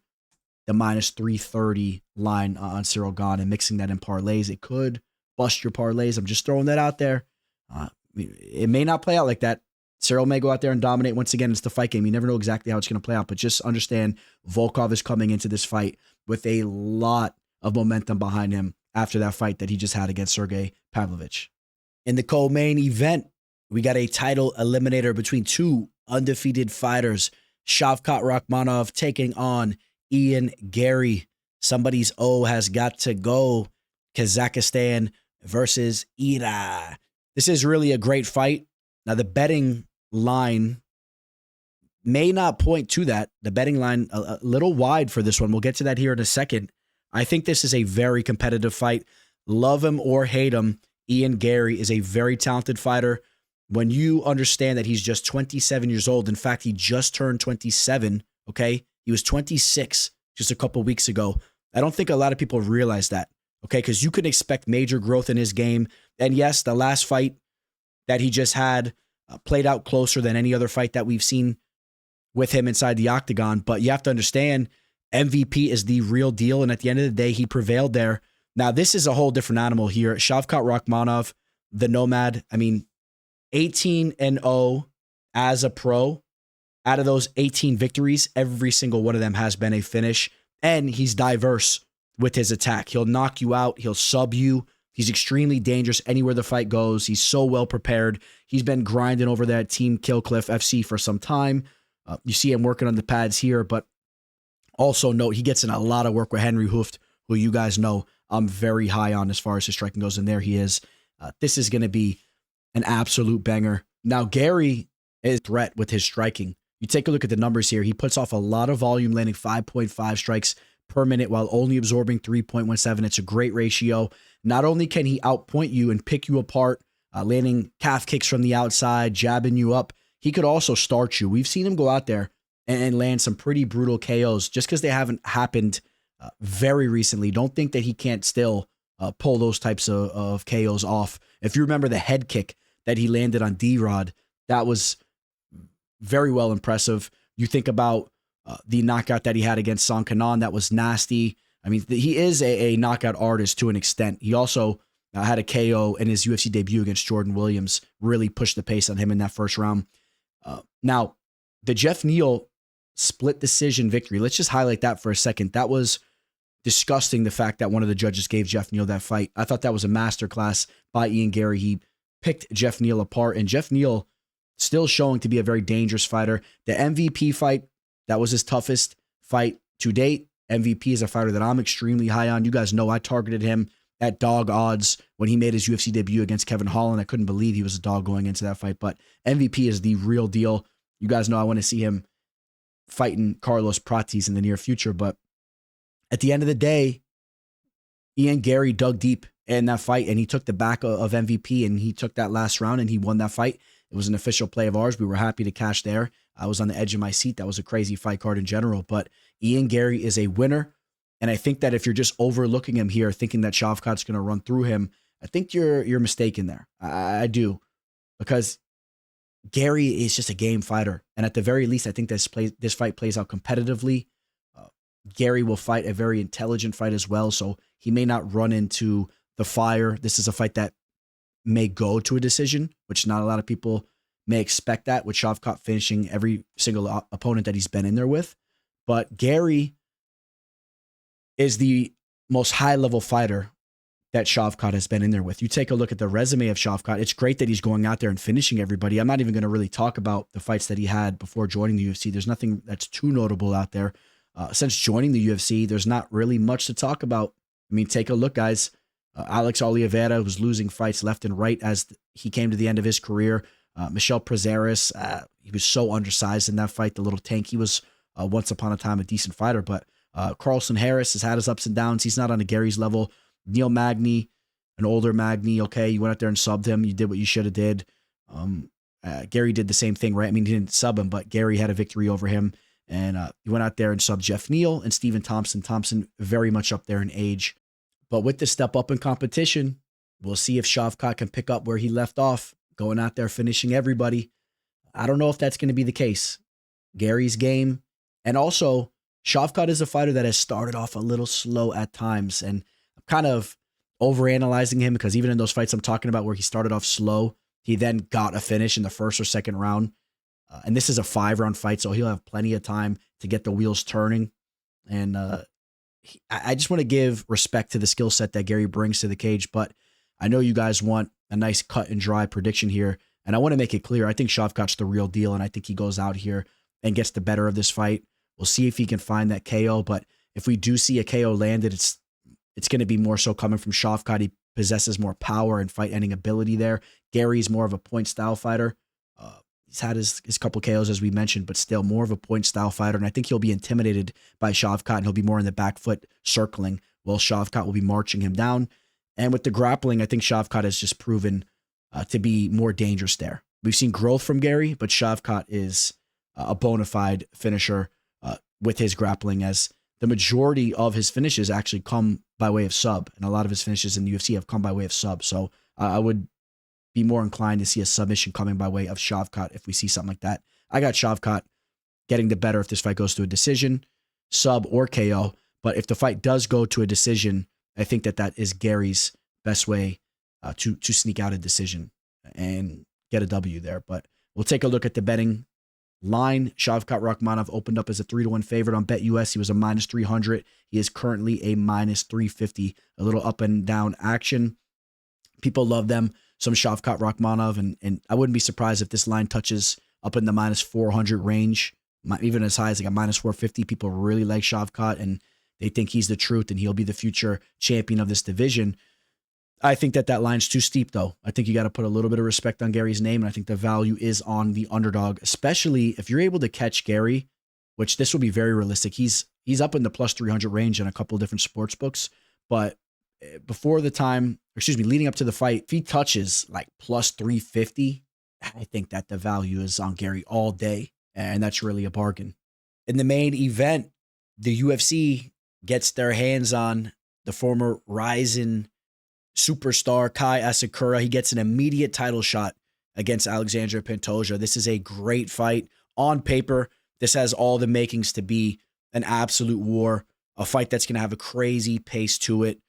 the minus 330 line on Ciryl Gane and mixing that in parlays. It could bust your parlays. I'm just throwing that out there. It may not play out like that. Ciryl may go out there and dominate. Once again, it's the fight game. You never know exactly how it's going to play out, but just understand Volkov is coming into this fight with a lot of momentum behind him after that fight that he just had against Sergey Pavlovich. In the co-main event, we got a title eliminator between two undefeated fighters. Shavkat Rakhmonov taking on Ian Garry. Somebody's O has got to go. Kazakhstan versus Ira. This is really a great fight. Now, the betting line may not point to that. The betting line a little wide for this one. We'll get to that here in a second. I think this is a very competitive fight. Love him or hate him, Ian Garry is a very talented fighter. When you understand that he's just 27 years old, in fact, he just turned 27, okay? He was 26 just a couple weeks ago. I don't think a lot of people realize that, okay? Because you can expect major growth in his game. And yes, the last fight that he just had played out closer than any other fight that we've seen with him inside the octagon. But you have to understand, MVP is the real deal. And at the end of the day, he prevailed there. Now, this is a whole different animal here. Shavkat Rakhmonov, the Nomad, I mean, 18-0 as a pro. Out of those 18 victories, every single one of them has been a finish. And he's diverse with his attack. He'll knock you out. He'll sub you. He's extremely dangerous anywhere the fight goes. He's so well prepared. He's been grinding over that Team Killcliff FC for some time. You see him working on the pads here, but also note he gets in a lot of work with Henry Hooft, who you guys know I'm very high on as far as his striking goes, and there he is. This is going to be an absolute banger. Now, Gary is a threat with his striking. You take a look at the numbers here. He puts off a lot of volume, landing 5.5 strikes per minute while only absorbing 3.17. It's a great ratio. Not only can he outpoint you and pick you apart, landing calf kicks from the outside, jabbing you up, he could also start you. We've seen him go out there and land some pretty brutal KOs just because they haven't happened very recently. Don't think that he can't still pull those types of KOs off. If you remember the head kick that he landed on D-Rod, that was very well impressive. You think about the knockout that he had against Song Kanan, that was nasty. I mean, he is a knockout artist to an extent. He also had a KO in his UFC debut against Jordan Williams, really pushed the pace on him in that first round. Now, the Jeff Neal split decision victory, let's just highlight that for a second. That was disgusting, the fact that one of the judges gave Jeff Neal that fight. I thought that was a masterclass by Ian Gary. He picked Jeff Neal apart, and Jeff Neal still showing to be a very dangerous fighter. The MVP fight, that was his toughest fight to date. MVP is a fighter that I'm extremely high on. You guys know I targeted him at dog odds when he made his UFC debut against Kevin Holland. I couldn't believe he was a dog going into that fight, but MVP is the real deal. You guys know I want to see him fighting Carlos Prates in the near future, but at the end of the day, Ian Gary dug deep in that fight, and he took the back of MVP, and he took that last round, and he won that fight. It was an official play of ours. We were happy to cash there. I was on the edge of my seat. That was a crazy fight card in general, but Ian Gary is a winner, and I think that if you're just overlooking him here, thinking that Shavkat's going to run through him, I think you're mistaken there. I do, because Gary is just a game fighter, and at the very least, I think this fight plays out competitively. Gary will fight a very intelligent fight as well, so he may not run into the fire. This is a fight that may go to a decision, which not a lot of people may expect that, with Shavkat finishing every single opponent that he's been in there with. But Gary is the most high-level fighter that Shavkat has been in there with. You take a look at the resume of Shavkat. It's great that he's going out there and finishing everybody. I'm not even going to really talk about the fights that he had before joining the UFC. There's nothing that's too notable out there. Since joining the UFC, there's not really much to talk about. I mean, take a look, guys. Alex Oliveira was losing fights left and right as he came to the end of his career. Michel Prazeres, he was so undersized in that fight. The little tank, he was once upon a time a decent fighter, but Carlson Harris has had his ups and downs. He's not on a Gary's level. Neil Magny, an older Magny, okay, you went out there and subbed him. You did what you should have did. Gary did the same thing, right? I mean, he didn't sub him, but Gary had a victory over him. And he went out there and subbed Jeff Neal and Stephen Thompson. Thompson very much up there in age. But with the step up in competition, we'll see if Shavkat can pick up where he left off, going out there finishing everybody. I don't know if that's going to be the case. Gary's game. And also, Shavkat is a fighter that has started off a little slow at times. And I'm kind of overanalyzing him, because even in those fights I'm talking about where he started off slow, he then got a finish in the first or second round. And this is a 5-round fight, so he'll have plenty of time to get the wheels turning. And I just want to give respect to the skill set that Gary brings to the cage, but I know you guys want a nice cut and dry prediction here, and I want to make it clear. I think Shavkat's the real deal, and I think he goes out here and gets the better of this fight. We'll see if he can find that KO, but if we do see a KO landed, it's going to be more so coming from Shavkat. He possesses more power and fight-ending ability there. Gary's more of a point-style fighter. He's had his couple KOs, as we mentioned, but still more of a point-style fighter, and I think he'll be intimidated by Shavkat, and he'll be more in the back foot circling, while Shavkat will be marching him down. And with the grappling, I think Shavkat has just proven to be more dangerous there. We've seen growth from Gary, but Shavkat is a bona fide finisher with his grappling, as the majority of his finishes actually come by way of sub, and a lot of his finishes in the UFC have come by way of sub. So I would be more inclined to see a submission coming by way of Shavkat if we see something like that. I got Shavkat getting the better if this fight goes to a decision, sub, or KO. But if the fight does go to a decision, I think that is Gary's best way to sneak out a decision and get a W there. But we'll take a look at the betting line. Shavkat Rakhmonov opened up as a 3-1 favorite on BetUS. He was a -300. He is currently a -350. A little up and down action. People love them. Some Shavkat Rakhmonov, and I wouldn't be surprised if this line touches up in the -400 range, even as high as like a -450. People really like Shavkat, and they think he's the truth, and he'll be the future champion of this division. I think that line's too steep, though. I think you got to put a little bit of respect on Gary's name, and I think the value is on the underdog, especially if you're able to catch Gary, which this will be very realistic. He's up in the +300 range in a couple of different sports books, but before the time, leading up to the fight, if he touches like +350, I think that the value is on Gary all day, and that's really a bargain. In the main event, the UFC gets their hands on the former Ryzen superstar Kai Asakura. He gets an immediate title shot against Alexandre Pantoja. This is a great fight. On paper, this has all the makings to be an absolute war, a fight that's going to have a crazy pace to it.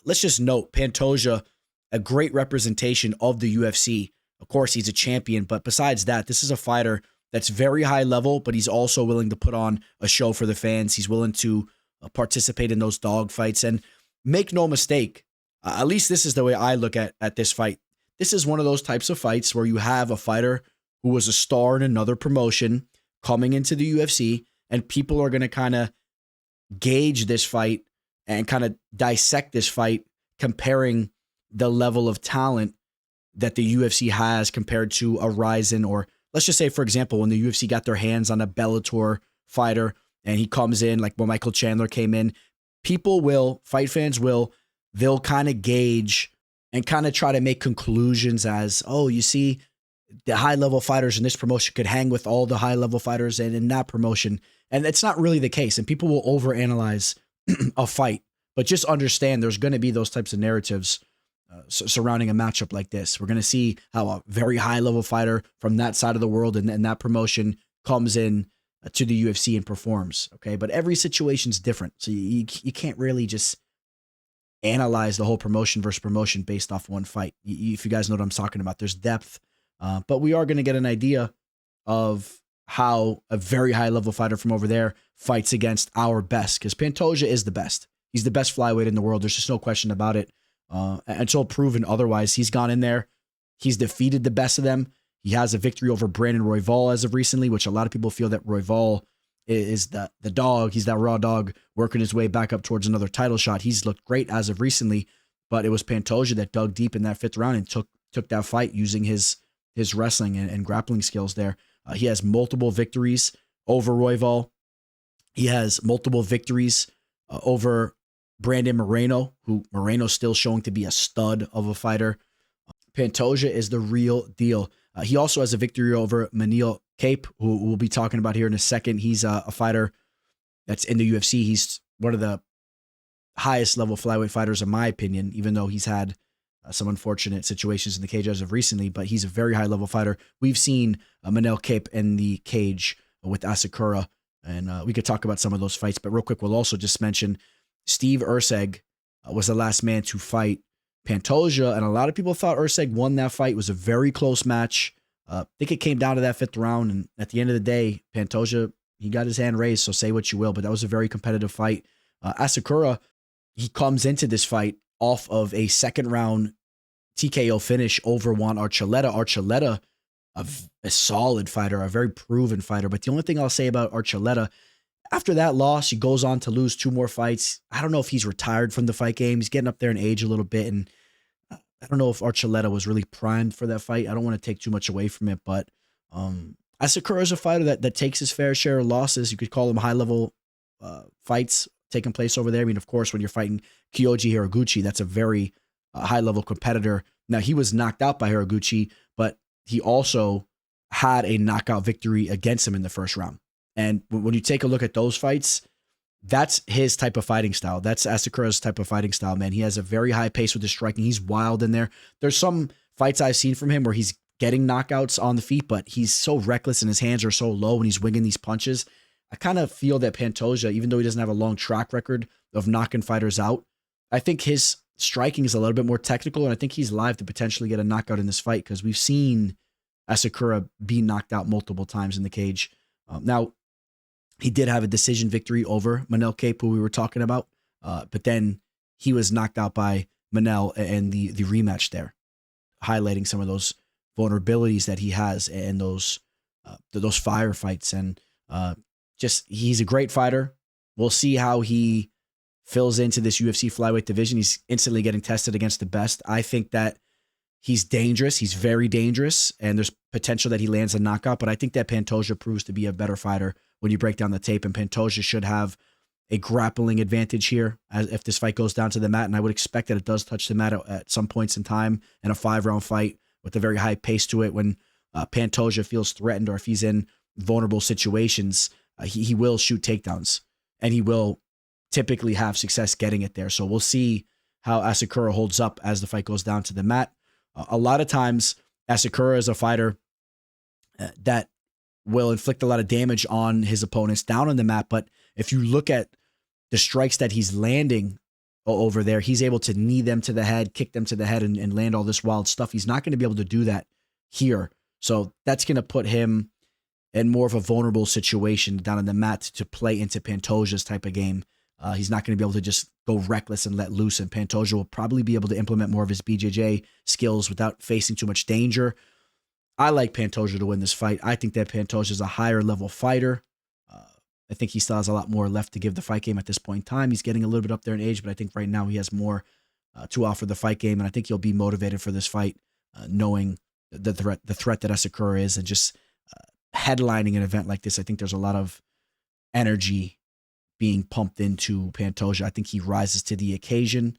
Let's just note, Pantoja, a great representation of the UFC. Of course, he's a champion, but besides that, this is a fighter that's very high level, but he's also willing to put on a show for the fans. He's willing to participate in those dog fights. And make no mistake, at least this is the way I look at this fight. This is one of those types of fights where you have a fighter who was a star in another promotion coming into the UFC, and people are going to kind of gauge this fight and kind of dissect this fight, comparing the level of talent that the UFC has compared to a Ryzen, or let's just say, for example, when the UFC got their hands on a Bellator fighter and he comes in, like when Michael Chandler came in, fight fans they'll kind of gauge and kind of try to make conclusions as, oh, you see, the high-level fighters in this promotion could hang with all the high-level fighters in that promotion. And it's not really the case. And people will overanalyze a fight. But just understand there's going to be those types of narratives surrounding a matchup like this. We're going to see how a very high-level fighter from that side of the world and that promotion comes in to the UFC and performs. Okay, but every situation's different. So you can't really just analyze the whole promotion versus promotion based off one fight. If you guys know what I'm talking about, there's depth. But we are going to get an idea of how a very high-level fighter from over there fights against our best, because Pantoja is the best. He's the best flyweight in the world. There's just no question about it. Until proven otherwise, he's gone in there. He's defeated the best of them. He has a victory over Brandon Royval as of recently, which a lot of people feel that Royval is the dog. He's that raw dog working his way back up towards another title shot. He's looked great as of recently, but it was Pantoja that dug deep in that fifth round and took that fight using his wrestling and grappling skills there. He has multiple victories over Royval. He has multiple victories over Brandon Moreno, who Moreno's still showing to be a stud of a fighter. Pantoja is the real deal. He also has a victory over Manil Cape, who we'll be talking about here in a second. He's a fighter that's in the UFC. He's one of the highest level flyweight fighters, in my opinion, even though he's had some unfortunate situations in the cage as of recently, but he's a very high level fighter. We've seen Manil Cape in the cage with Asakura, and we could talk about some of those fights, but real quick, we'll also just mention Steve Erceg was the last man to fight Pantoja, and a lot of people thought Erceg won that fight. It was a very close match. I think it came down to that fifth round, and at the end of the day, Pantoja, he got his hand raised, so say what you will, but that was a very competitive fight. Asakura, he comes into this fight off of a second round TKO finish over Juan Archuleta. Archuleta, a solid fighter, a very proven fighter, but the only thing I'll say about Archuleta, after that loss, he goes on to lose 2 more fights. I don't know if he's retired from the fight game. He's getting up there in age a little bit, and I don't know if Archuleta was really primed for that fight. I don't want to take too much away from it, but Asakura is a fighter that takes his fair share of losses. You could call them high-level fights taking place over there. I mean, of course, when you're fighting Kyoji Hiraguchi, that's a very high-level competitor. Now, he was knocked out by Hiraguchi, but he also had a knockout victory against him in the first round. And when you take a look at those fights, that's his type of fighting style. That's Asakura's type of fighting style, man. He has a very high pace with his striking. He's wild in there. There's some fights I've seen from him where he's getting knockouts on the feet, but he's so reckless and his hands are so low when he's winging these punches. I kind of feel that Pantoja, even though he doesn't have a long track record of knocking fighters out, I think his striking is a little bit more technical, and I think he's live to potentially get a knockout in this fight because we've seen Asakura be knocked out multiple times in the cage. Now, he did have a decision victory over Manel Kape, who we were talking about, but then he was knocked out by Manel in the rematch there, highlighting some of those vulnerabilities that he has and those firefights. And just, he's a great fighter. We'll see how he fills into this UFC flyweight division. He's instantly getting tested against the best. I think that he's dangerous. He's very dangerous, and there's potential that he lands a knockout, but I think that Pantoja proves to be a better fighter when you break down the tape, and Pantoja should have a grappling advantage here as if this fight goes down to the mat, and I would expect that it does touch the mat at some points in time in a 5-round fight with a very high pace to it. When Pantoja feels threatened or if he's in vulnerable situations, he will shoot takedowns, and he will typically have success getting it there. So we'll see how Asakura holds up as the fight goes down to the mat. A lot of times, Asakura is a fighter that will inflict a lot of damage on his opponents down on the mat, but if you look at the strikes that he's landing over there, he's able to knee them to the head, kick them to the head, and land all this wild stuff. He's not going to be able to do that here. So that's going to put him in more of a vulnerable situation down on the mat to play into Pantoja's type of game. He's not going to be able to just go reckless and let loose, and Pantoja will probably be able to implement more of his BJJ skills without facing too much danger. I like Pantoja to win this fight. I think that Pantoja is a higher level fighter. I think he still has a lot more left to give the fight game at this point in time. He's getting a little bit up there in age, but I think right now he has more to offer the fight game, and I think he'll be motivated for this fight, knowing the threat that Asakura is, and just headlining an event like this. I think there's a lot of energy being pumped into Pantoja. I think he rises to the occasion,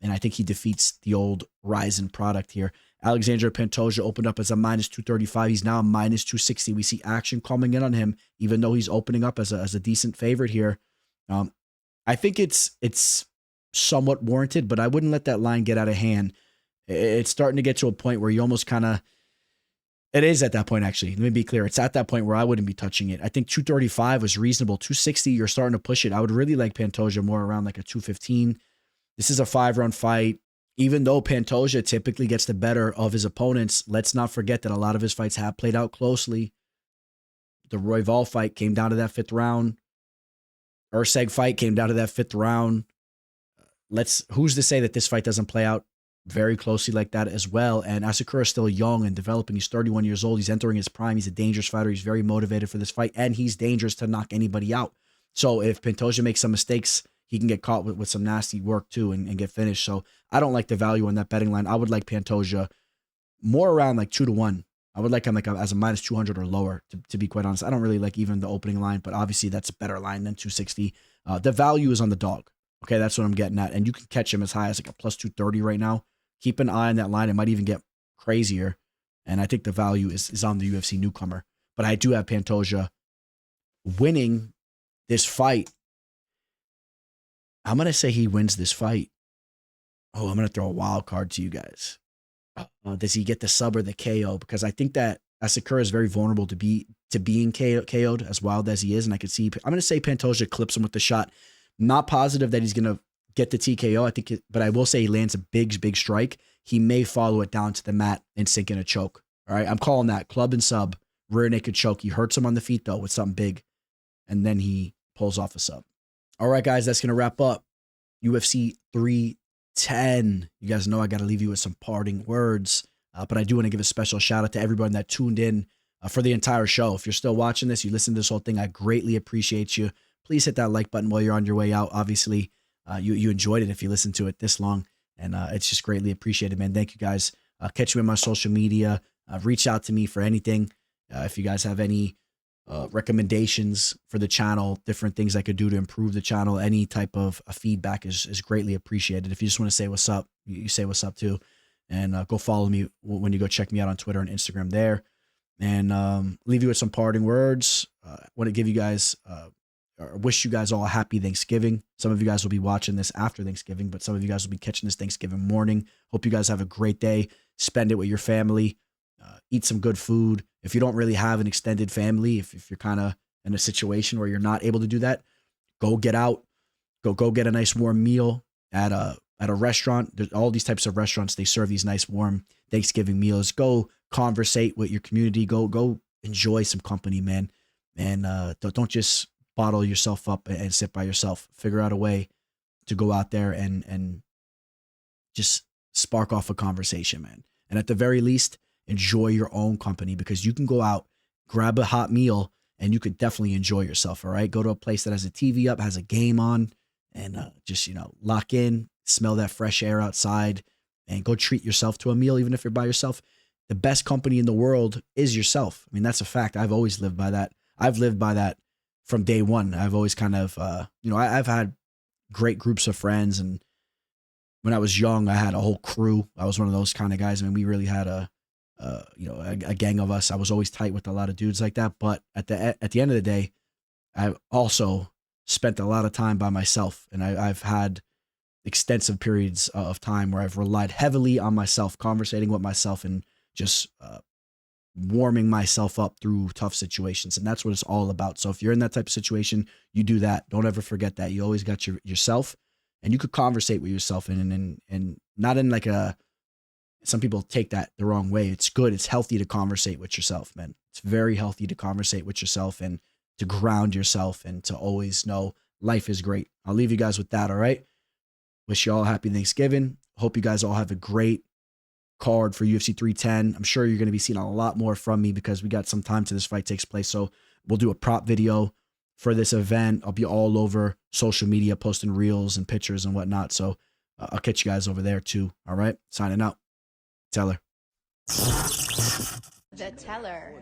and I think he defeats the old Ryzen product here. Alexandre Pantoja opened up as a -235. He's now a -260. We see action coming in on him, even though he's opening up as a decent favorite here. I think it's somewhat warranted, but I wouldn't let that line get out of hand. It's starting to get to a point where you almost kind of, it is at that point, actually. Let me be clear. It's at that point where I wouldn't be touching it. I think 235 was reasonable. 260, you're starting to push it. I would really like Pantoja more around like a 215. This is a 5-round fight. Even though Pantoja typically gets the better of his opponents, let's not forget that a lot of his fights have played out closely. The Royval fight came down to that 5th round. Urseg fight came down to that 5th round. Who's to say that this fight doesn't play out very closely like that as well? And Asakura is still young and developing. He's 31 years old. He's entering his prime. He's a dangerous fighter. He's very motivated for this fight, and he's dangerous to knock anybody out. So if Pantoja makes some mistakes, he can get caught with some nasty work too and get finished. So I don't like the value on that betting line. I would like Pantoja more around like 2-1. I would like him as a -200 or lower, to be quite honest. I don't really like even the opening line, but obviously that's a better line than 260. The value is on the dog. Okay, that's what I'm getting at. And you can catch him as high as like a +230 right now. Keep an eye on that line. It might even get crazier. And I think the value is on the UFC newcomer. But I do have Pantoja winning this fight. I'm going to say he wins this fight. Oh, I'm going to throw a wild card to you guys. Does he get the sub or the KO? Because I think that Asakura is very vulnerable to being KO'd, as wild as he is. And I could see, I'm going to say Pantoja clips him with the shot. Not positive that he's going to get the TKO, I think, but I will say he lands a big strike. He may follow it down to the mat and sink in a choke. All right, I'm calling that club and sub, rear naked choke. He hurts him on the feet, though, with something big, and then he pulls off a sub. All right, guys, that's going to wrap up UFC 310. You guys know I got to leave you with some parting words, but I do want to give a special shout out to everyone that tuned in for the entire show. If you're still watching this, you listen to this whole thing, I greatly appreciate you. Please hit that like button while you're on your way out. Obviously, you enjoyed it if you listened to it this long, and it's just greatly appreciated, man. Thank you, guys. Catch me on my social media. Reach out to me for anything. If you guys have any recommendations for the channel, different things I could do to improve the channel, any type of feedback is greatly appreciated. If you just want to say what's up, you say what's up too. And go follow me when you go check me out on Twitter and Instagram there. And leave you with some parting words. Want to give you guys... or wish you guys all a happy Thanksgiving. Some of you guys will be watching this after Thanksgiving, but some of you guys will be catching this Thanksgiving morning. Hope you guys have a great day. Spend it with your family. eat some good food. If you don't really have an extended family, if you're kind of in a situation where you're not able to do that, go get out, go get a nice warm meal at a restaurant. There's all these types of restaurants. They serve these nice warm Thanksgiving meals. Go conversate with your community. Go enjoy some company, man. And don't just bottle yourself up and sit by yourself. Figure out a way to go out there and just spark off a conversation, man. And at the very least, enjoy your own company, because you can go out, grab a hot meal, and you could definitely enjoy yourself. All right. Go to a place that has a TV up, has a game on, and just, lock in, smell that fresh air outside, and go treat yourself to a meal, even if you're by yourself. The best company in the world is yourself. I mean, that's a fact. I've always lived by that. I've lived by that from day one. I've always kind of, I've had great groups of friends. And when I was young, I had a whole crew. I was one of those kind of guys. I mean, we really had a gang of us. I was always tight with a lot of dudes like that. But at the end of the day, I also spent a lot of time by myself. And I've had extensive periods of time where I've relied heavily on myself, conversating with myself, and just warming myself up through tough situations. And that's what it's all about. So if you're in that type of situation, you do that. Don't ever forget that. You always got yourself, and you could conversate with yourself and not in like some people take that the wrong way. It's good. It's healthy to conversate with yourself, man. It's very healthy to conversate with yourself and to ground yourself and to always know life is great. I'll leave you guys with that. All right. Wish you all happy Thanksgiving. Hope you guys all have a great card for UFC 310. I'm sure you're going to be seeing a lot more from me because we got some time till this fight takes place. So we'll do a prop video for this event. I'll be all over social media, posting reels and pictures and whatnot. So I'll catch you guys over there too. All right. Signing out. Teller. The teller.